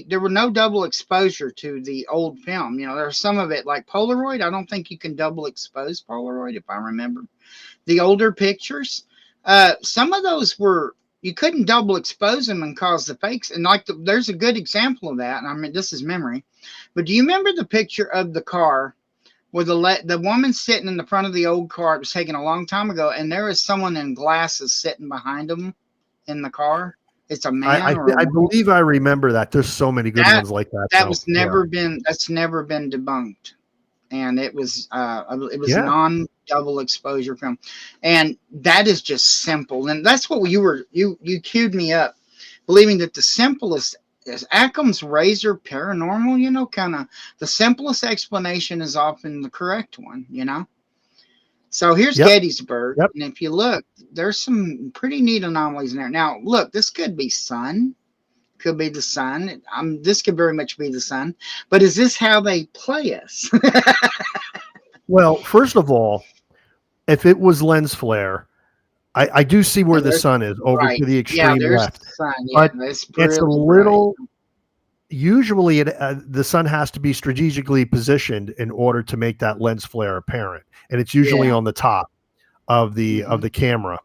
there were no double exposure to the old film. You know, there's some of it like Polaroid. I don't think you can double expose Polaroid, if I remember. The older pictures, some of those you couldn't double expose them and cause the fakes. And there's a good example of that. And I mean, this is memory. But do you remember the picture of the car where the woman sitting in the front of the old car? It was taken a long time ago, and there is someone in glasses sitting behind them in the car. It's a man. I believe I remember that. There's so many good ones like that. That's never been debunked, and it was non-double exposure film, and that is just simple. And that's what you queued me up, believing that the simplest is Occam's razor paranormal. You know, kind of the simplest explanation is often the correct one. You know. So here's Gettysburg, and if you look, there's some pretty neat anomalies in there. Now, look, this could be sun, could be the sun. This could very much be the sun. But is this how they play us? Well, first of all, if it was lens flare, I do see where the sun is over to the extreme left. The sun. Yeah, but it's a little. Usually, the sun has to be strategically positioned in order to make that lens flare apparent, and it's usually on the top of the camera.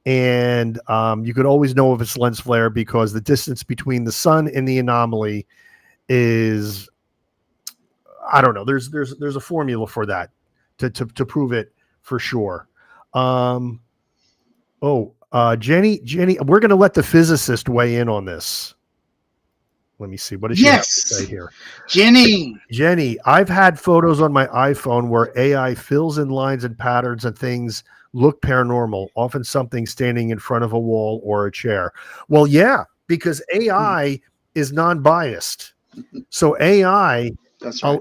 And you could always know if it's lens flare because the distance between the sun and the anomaly is, I don't know. There's a formula for that to prove it for sure. Jenny, we're going to let the physicist weigh in on this. Let me see. What does she have to say here? Jenny, I've had photos on my iPhone where AI fills in lines and patterns and things look paranormal, often something standing in front of a wall or a chair. Well, yeah, because AI is non-biased. So AI,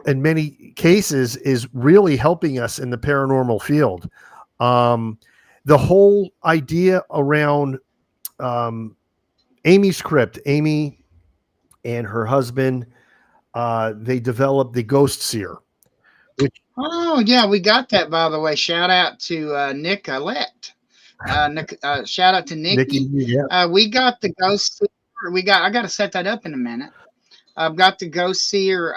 in many cases, is really helping us in the paranormal field. The whole idea around Amy's crypt, Amy and her husband, they developed the Ghost Seer. We got that, by the way. Shout out to Nick Alette. Shout out to Nikki. We got the Ghost Seer. I got to set that up in a minute. I've got the Ghost Seer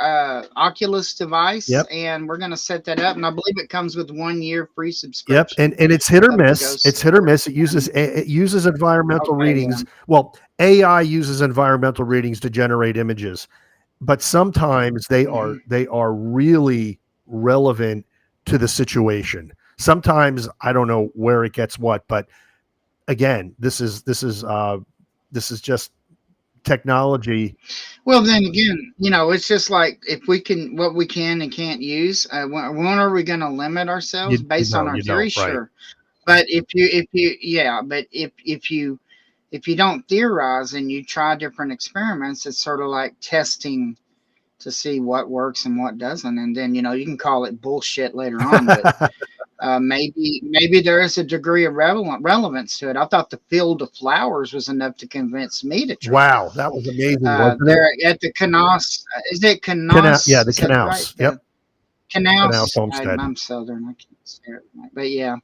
Oculus device, and we're going to set that up. And I believe it comes with 1 year free subscription. And it's hit or miss. It's hit or miss. It uses environmental readings. Yeah. Well, AI uses environmental readings to generate images, but sometimes they are really relevant to the situation. Sometimes I don't know where it gets what, but again, this is just technology. Well, then again, it's just like what we can and can't use. When are we going to limit ourselves based on our theory? Sure, but if you don't theorize and you try different experiments, it's sort of like testing to see what works and what doesn't, and then you can call it bullshit later on, but. Maybe there is a degree of relevance to it. I thought the field of flowers was enough to convince me to try. Wow, that was amazing. There at the Knaus. Is it Knaus? Yeah, the Knaus. Right? Yep. Knaus Homestead. I'm Southern. I can't say it right. But yeah,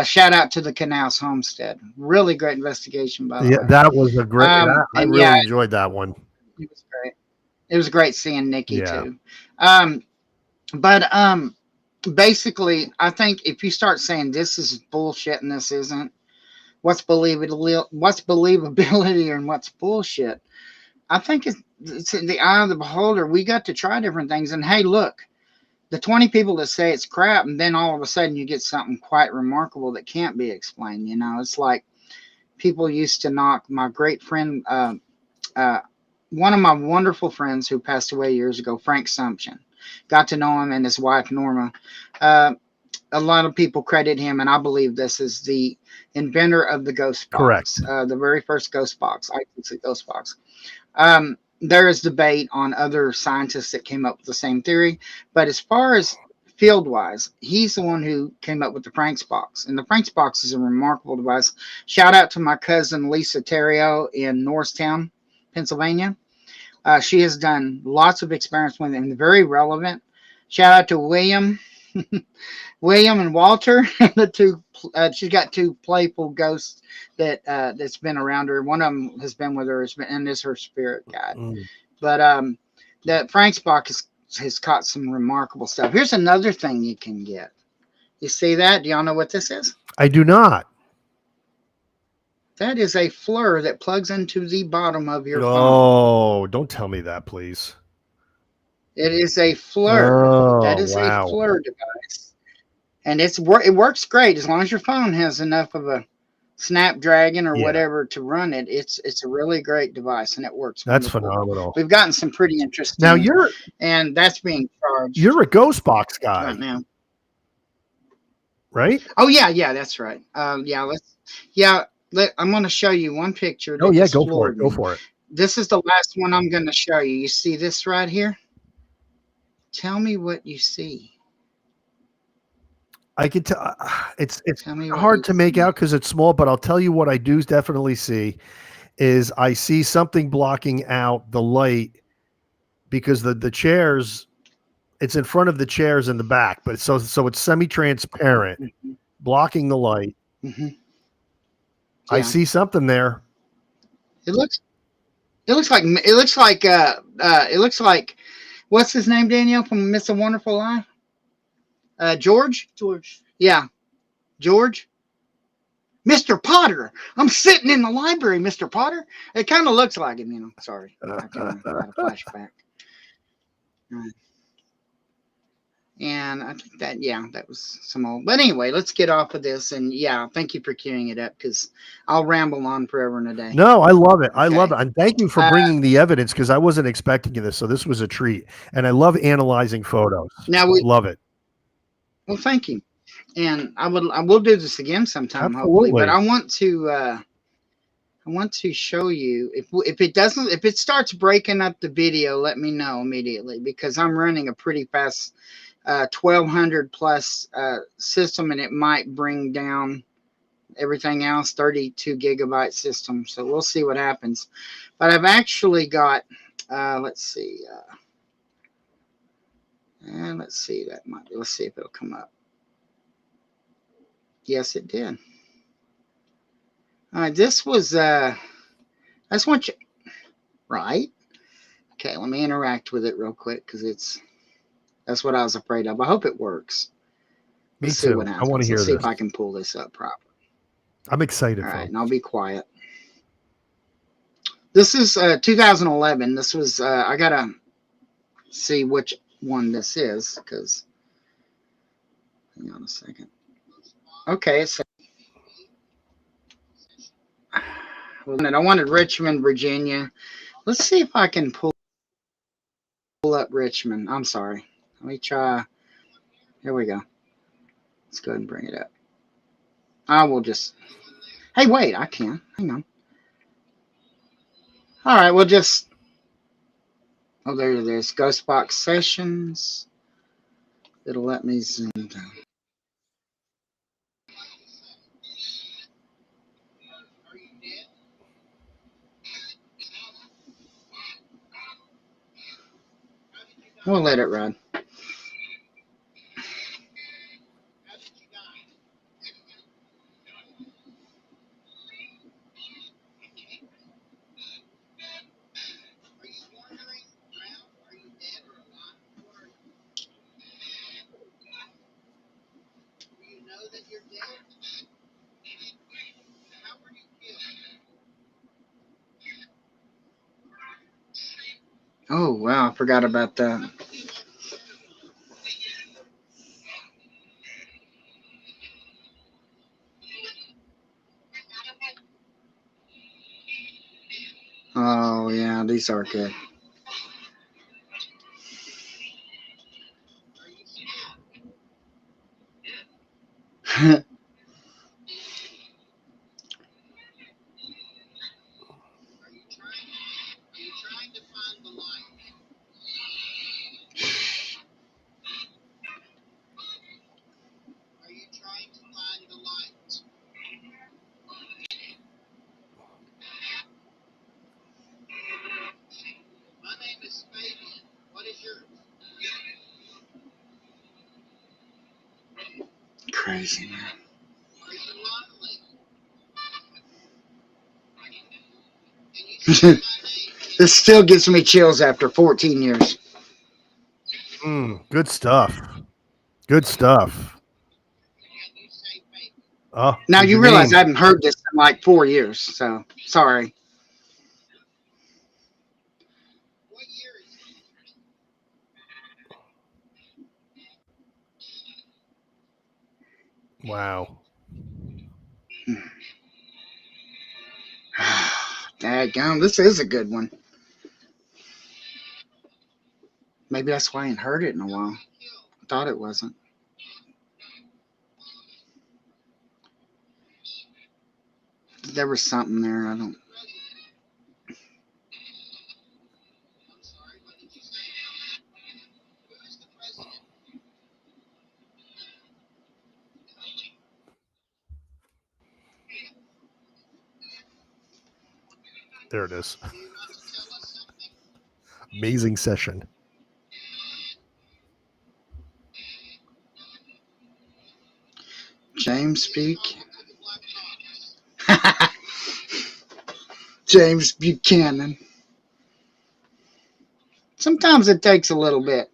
shout out to the Knaus Homestead. Really great investigation, by the way. That was a great. I really enjoyed that one. It was great. It was great seeing Nikki too. Basically, I think if you start saying this is bullshit and this isn't, what's believability and what's bullshit, I think it's in the eye of the beholder. We got to try different things. And hey, look, the 20 people that say it's crap, and then all of a sudden you get something quite remarkable that can't be explained. It's like people used to knock my great friend, one of my wonderful friends who passed away years ago, Frank Sumption. Got to know him and his wife, Norma. a lot of people credit him, and I believe this is the inventor of the ghost box. Correct. The very first ghost box. I can see ghost box. There is debate on other scientists that came up with the same theory, but as far as field wise, he's the one who came up with the Frank's box, and the Frank's box is a remarkable device. Shout out to my cousin Lisa Terrio in Norristown, Pennsylvania. She has done lots of experiments with it and very relevant. Shout out to William and Walter, the two. She's got two playful ghosts that's been around her. One of them has been with her, and is her spirit guide. But that Frank's box has caught some remarkable stuff. Here's another thing you can get. You see that? Do y'all know what this is? I do not. That is a FLIR that plugs into the bottom of your phone. Oh, don't tell me that, please. It is a FLIR. Oh, that is wow. a FLIR device. And it works great as long as your phone has enough of a Snapdragon or whatever to run it. It's a really great device, and it works. That's wonderful. phenomenal. We've gotten some pretty interesting. Now and that's being charged. You're a ghost box guy right now, right? Oh yeah, that's right. I'm going to show you one picture. Oh yeah, go for it. Go for it. This is the last one I'm going to show you. You see this right here? Tell me what you see. I could tell it's hard to make out because it's small, but I'll tell you what I do definitely see is I see something blocking out the light because the chairs, it's in front of the chairs in the back, but so it's semi-transparent, blocking the light. Yeah. I see something there. It looks like what's his name, Danielle, from Miss a Wonderful Life? George? Yeah. George? Mr. Potter. I'm sitting in the library, Mr. Potter. It kind of looks like him, you know. Sorry. I kind of had a flashback. And I think that was some old. But anyway, let's get off of this. And thank you for queuing it up because I'll ramble on forever and a day. No, I love it. I love it. And thank you for bringing the evidence because I wasn't expecting this. So this was a treat. And I love analyzing photos. Love it. Well, thank you. And I will do this again sometime, hopefully. But I want to show you if it starts breaking up the video, let me know immediately because I'm running a pretty fast 1200 plus system, and it might bring down everything else, 32 gigabyte system. So we'll see what happens. But I've actually got let's see let's see if it'll come up. Yes, it did. All right, this was I just want you right. Okay, let me interact with it real quick because that's what I was afraid of. I hope it works. Me too. I want to hear this. See if I can pull this up properly. I'm excited. All right, and I'll be quiet. This is 2011. This was I gotta see which one this is because hang on a second. Okay, so I wanted Richmond, Virginia. Let's see if I can pull up Richmond. I'm sorry. Let me try. Here we go. Let's go ahead and bring it up. I will just. Hey, wait, I can. Hang on. All right, we'll just. Oh, there's Ghost Box Sessions. It'll let me zoom down. We'll let it run. Oh, wow, I forgot about that. Oh, yeah, these are good. crazy, man. This still gives me chills after 14 years. Good stuff. Good stuff. Oh, now you realize I haven't heard this in like 4 years, so sorry. Wow. Daggone, this is a good one. Maybe that's why I ain't heard it in a while. I thought it wasn't. There was something there. I don't. There it is. Amazing session. James Buchanan. James Buchanan. Sometimes it takes a little bit.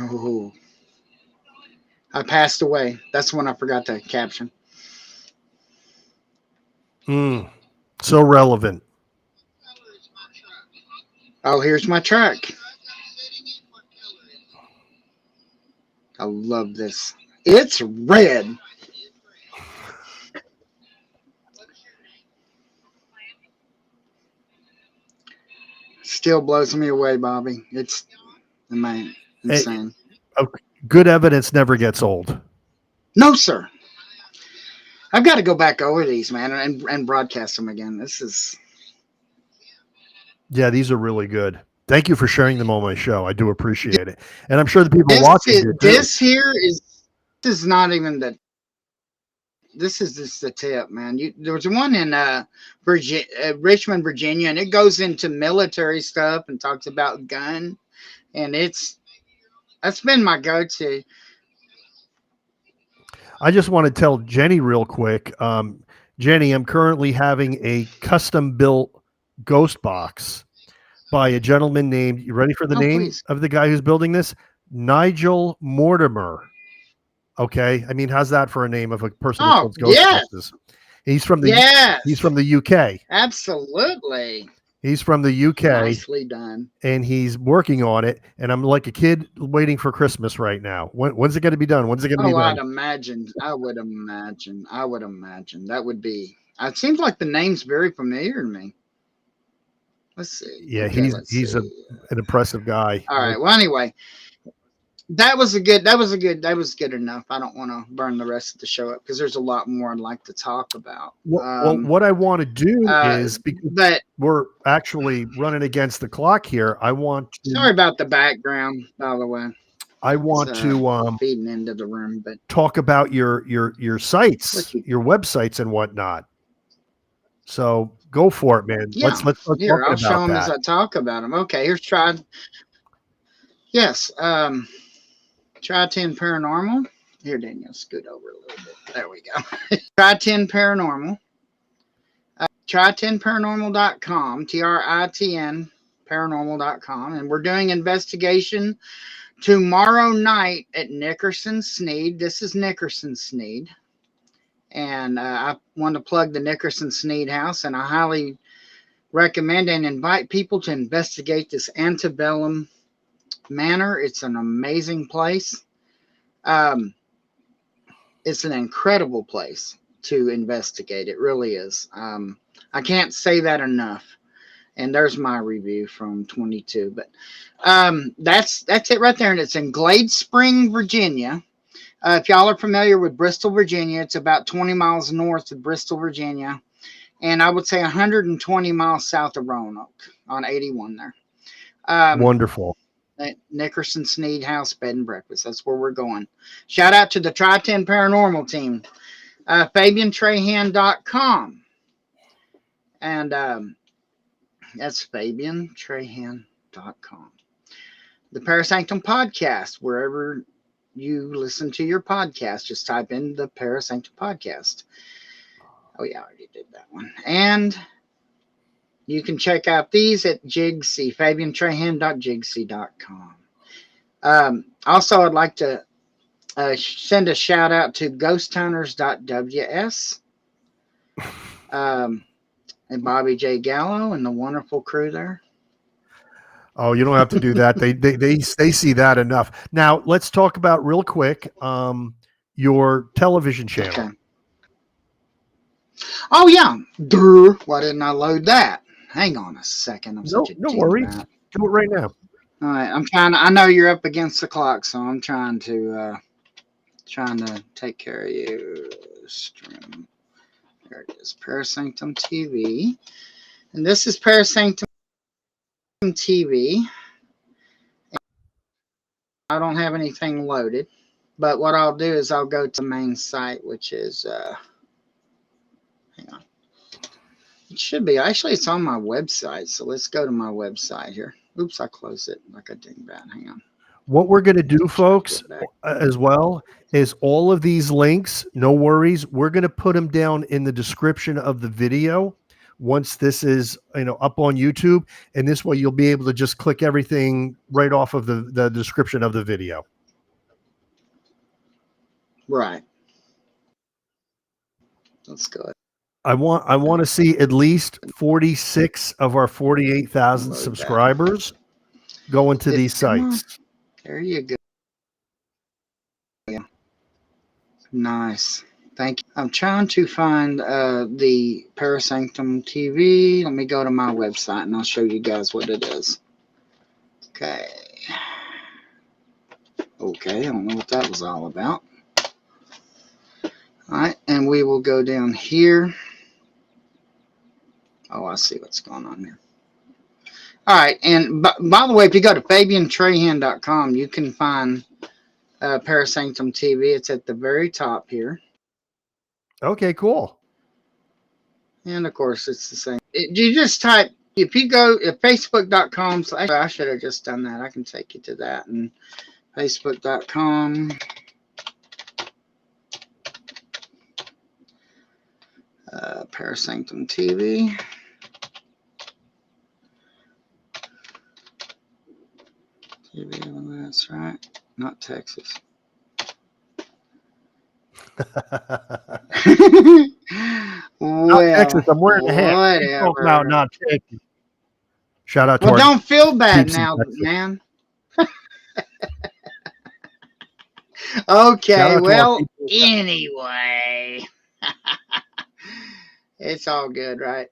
Oh, I passed away. That's when I forgot to caption. So relevant. Oh, here's my truck. I love this. It's red. Still blows me away, Bobby. It's insane. Good evidence never gets old. No, sir. I've got to go back over these, man, and broadcast them again. This is. Yeah, these are really good. Thank you for sharing them on my show. I do appreciate it, and I'm sure the people watching this is not even the. This is just the tip, man. There was one in Richmond, Virginia, and it goes into military stuff and talks about gun, and that's been my go-to. I just want to tell Jenny real quick. Jenny, I'm currently having a custom-built ghost box by a gentleman named, you ready for the name of the guy who's building this? Nigel Mortimer. Okay. I mean, how's that for a name of a person who builds ghost boxes? He's from the UK. Absolutely. He's from the UK. Nicely done. And he's working on it. And I'm like a kid waiting for Christmas right now. When's it going to be done? When's it going to be done? I would imagine. That would be. It seems like the name's very familiar to me. Let's see. Yeah, okay, he's an impressive guy. All right. Well, anyway, that was good enough. I don't want to burn the rest of the show up because there's a lot more I'd like to talk about. Well, what I want to do is, because we're actually running against the clock here, I want to. Sorry about the background, by the way. I want to feeding into the room, but talk about your sites, your websites, and whatnot. So go for it, man. Yeah. Let's here, I'll show them as I talk about them. Okay, here's Try 10 Paranormal. Here, Daniel, scoot over a little bit. There we go. Try 10 Paranormal. Try10paranormal.com. TRITN paranormal.com. And we're doing investigation tomorrow night at Nickerson Sneed. This is Nickerson Sneed. And I want to plug the Nickerson Sneed house, and I highly recommend and invite people to investigate this antebellum manor. It's an amazing place. It's an incredible place to investigate. It really is. I can't say that enough. And there's my review from 22. But that's it right there. And it's in Glade Spring, Virginia. If y'all are familiar with Bristol, Virginia, it's about 20 miles north of Bristol, Virginia. And I would say 120 miles south of Roanoke on 81 there. Wonderful. Nickerson Sneed House Bed and Breakfast. That's where we're going. Shout out to the Tri-10 Paranormal team. FabianTrahan.com. And that's FabianTrahan.com. The Parasanctum Podcast, wherever you listen to your podcast, just type in the Parasanctum Podcast. Oh, yeah, I already did that one. And you can check out these at Jigsy, FabianTrahan.jigsy.com. Also, I'd like to send a shout out to GhostHunters.ws and Bobby J. Gallo and the wonderful crew there. Oh, you don't have to do that. They see that enough. Now, let's talk about real quick your television channel. Okay. Oh, yeah. Why didn't I load that? Hang on a second. No worries. Do it right now. All right. I know you're up against the clock, so I'm trying to take care of you. Stream. There it is. Parasanctum TV. And this is Parasanctum TV. I don't have anything loaded, but what I'll do is I'll go to the main site, which is hang on. It should be actually it's on my website, so let's go to my website here. Oops, I closed it like a dingbat. Hang on. What we're going to do, folks, as well, is all of these links, no worries, we're going to put them down in the description of the video once this is up on YouTube, and this way you'll be able to just click everything right off of the description of the video. Right. That's good. I want to see at least 46 of our 48,000 subscribers go into these sites. There you go. Yeah. Nice. Thank you. I'm trying to find the Parasanctum TV. Let me go to my website and I'll show you guys what it is. Okay. Okay, I don't know what that was all about. All right, and we will go down here. Oh, I see what's going on here. All right, and by the way, if you go to FabianTrahan.com, you can find Parasanctum TV. It's at the very top here. Okay, cool. And of course, it's the same. You just type, if you go at Facebook.com, I should have just done that. I can take you to that. And Facebook.com. Parasanctum TV. TV, that's right. Not Texas. Not Texas. I'm wearing a hat. No, not Texas. Shout out to well, don't feel bad now, man. Okay, well, anyway. It's all good, right?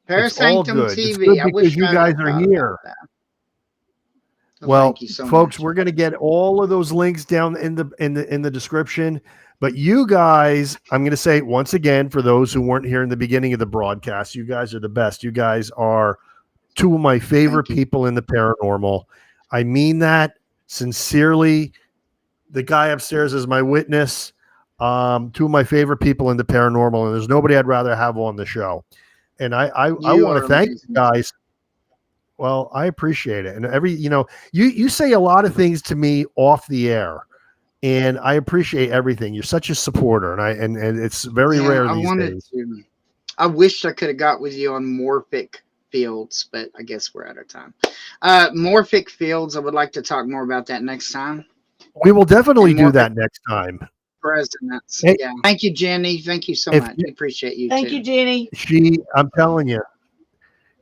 Parasanctum TV. I wish you guys are here. Well, thank you so folks, much. we're going to get all of those links down in the description. But you guys, I'm going to say once again, for those who weren't here in the beginning of the broadcast, you guys are the best. You guys are two of my favorite people in the paranormal. I mean that sincerely. The guy upstairs is my witness. Two of my favorite people in the paranormal, and there's nobody I'd rather have on the show. And I want to thank you guys. Well, I appreciate it. And you say a lot of things to me off the air, and I appreciate everything. You're such a supporter, and it's very rare these days. I wish I could have got with you on Morphic Fields, but I guess we're out of time. Morphic Fields, I would like to talk more about that next time. We will definitely do that next time. Presidents. Hey, yeah. Thank you, Jenny. Thank you so much. We appreciate you. Thank you, Jenny. I'm telling you,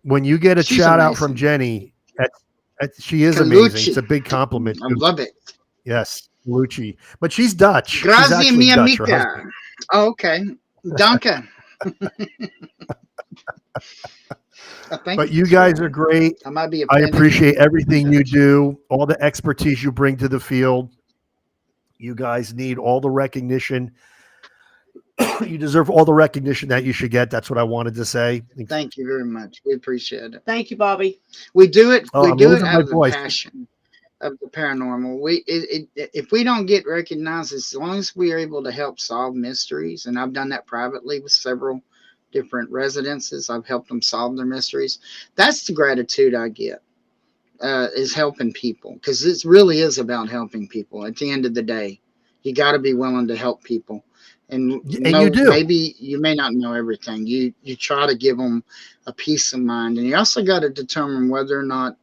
when you get a shout out from Jenny, she is amazing. It's a big compliment. I love it. Yes, Lucci. But she's Dutch. Grazie, mia amica. Oh, okay. Danke. But you guys are great. I appreciate everything you do, all the expertise you bring to the field. You guys need all the recognition. You deserve all the recognition that you should get. That's what I wanted to say. Thank you very much. We appreciate it. Thank you, Bobby. We do it. Oh, We I'm do it losing out my of the voice. passion of the paranormal. If we don't get recognized, as long as we are able to help solve mysteries, and I've done that privately with several different residences, I've helped them solve their mysteries. That's the gratitude I get, is helping people, because it really is about helping people. At the end of the day, you got to be willing to help people. And you do. Maybe you may not know everything. You try to give them a peace of mind, and you also got to determine whether or not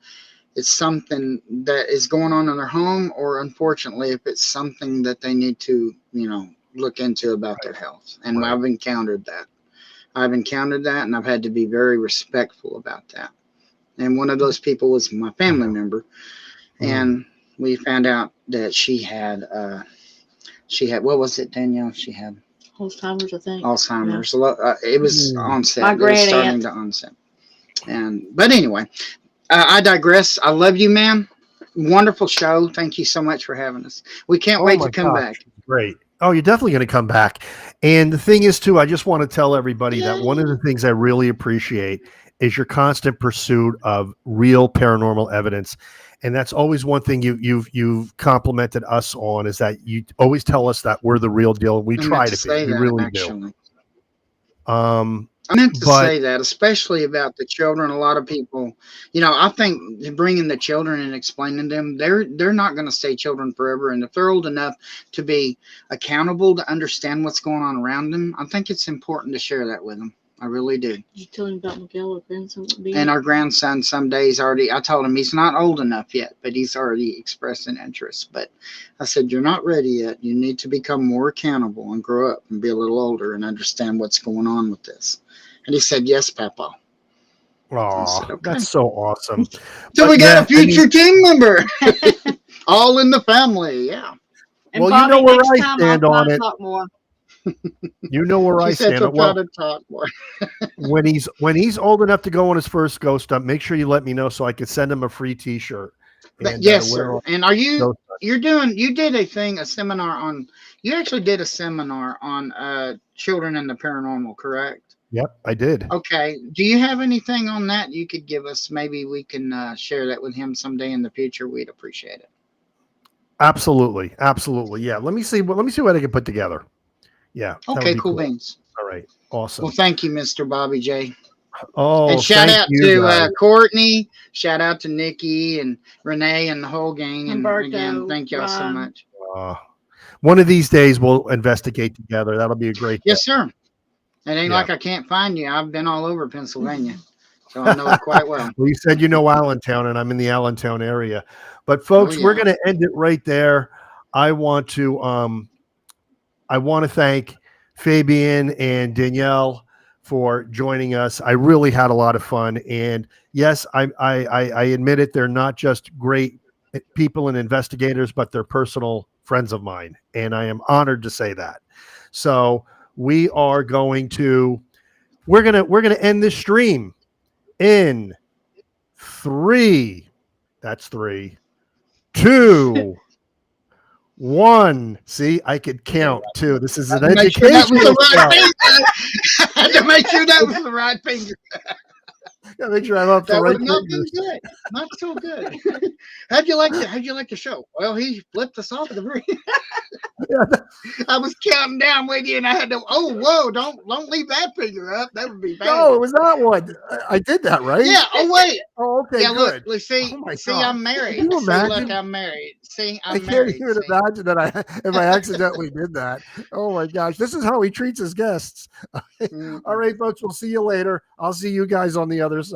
it's something that is going on in their home, or unfortunately, if it's something that they need to, look into about their health. And Right. I've encountered that, and I've had to be very respectful about that. And one of those people was my family member, and we found out that she had what was it, Danielle? She had Alzheimer's, I think. Alzheimer's. Yeah. It was onset. My It was starting to onset. But anyway, I digress. I love you, ma'am. Wonderful show. Thank you so much for having us. We can't wait to come back. Great. Oh, you're definitely going to come back. And the thing is, too, I just want to tell everybody that one of the things I really appreciate is your constant pursuit of real paranormal evidence. And that's always one thing you've complimented us on, is that you always tell us that we're the real deal. We try to be. We really do. I meant to say that, especially about the children. A lot of people, I think bringing the children and explaining them, they're not going to stay children forever. And if they're old enough to be accountable, to understand what's going on around them, I think it's important to share that with them. I really do. Did you tell him about my Gallo grandson? And our grandson, some days already, I told him he's not old enough yet, but he's already expressed an interest. But I said, you're not ready yet. You need to become more accountable and grow up and be a little older and understand what's going on with this. And he said, yes, Papa. Oh, okay. That's so awesome. So we got a future team member. All in the family, yeah. And well, Bobby, you know where I stand on it. You know where I stand. Well, when he's old enough to go on his first ghost hunt, make sure you let me know so I could send him a free T-shirt. And, yes, sir. And are you did a seminar on, you actually did a seminar on children and the paranormal, correct? Yep, I did. Okay. Do you have anything on that you could give us? Maybe we can share that with him someday in the future. We'd appreciate it. Absolutely. Absolutely. Yeah. Let me see what I can put together. Yeah. Okay, cool beans. All right. Awesome. Well, thank you, Mr. Bobby J. Oh, and shout out to Courtney. Shout out to Nikki and Renee and the whole gang. And again, thank y'all so much. One of these days we'll investigate together. That'll be a great day. Yes, sir. It ain't like I can't find you. I've been all over Pennsylvania, so I know it quite well. Well, you said you know Allentown, and I'm in the Allentown area. But folks, we're going to end it right there. I want to thank Fabian and Danelle for joining us. I really had a lot of fun, and yes, I admit it. They're not just great people and investigators, but they're personal friends of mine, and I am honored to say that. So we are going to end this stream in 3. That's 3, 2, 1. See, I could count too. This is an education. I had to make sure that was the right finger. Gotta make sure I'm up the right not been good. Not so good. How'd you like the show? Well, he flipped us off the ring. I was counting down with you, and I had to. Oh, whoa! Don't leave that finger up. That would be bad. No, it was that one. I did that right. Yeah. Oh wait. Oh, okay. Yeah. Good. Look. See. Oh see. I'm married. Can you imagine? See, look, I'm married. See, I'm married. I can't even imagine that if I accidentally did that. Oh my gosh! This is how he treats his guests. All right, folks. We'll see you later. I'll see you guys on the other side.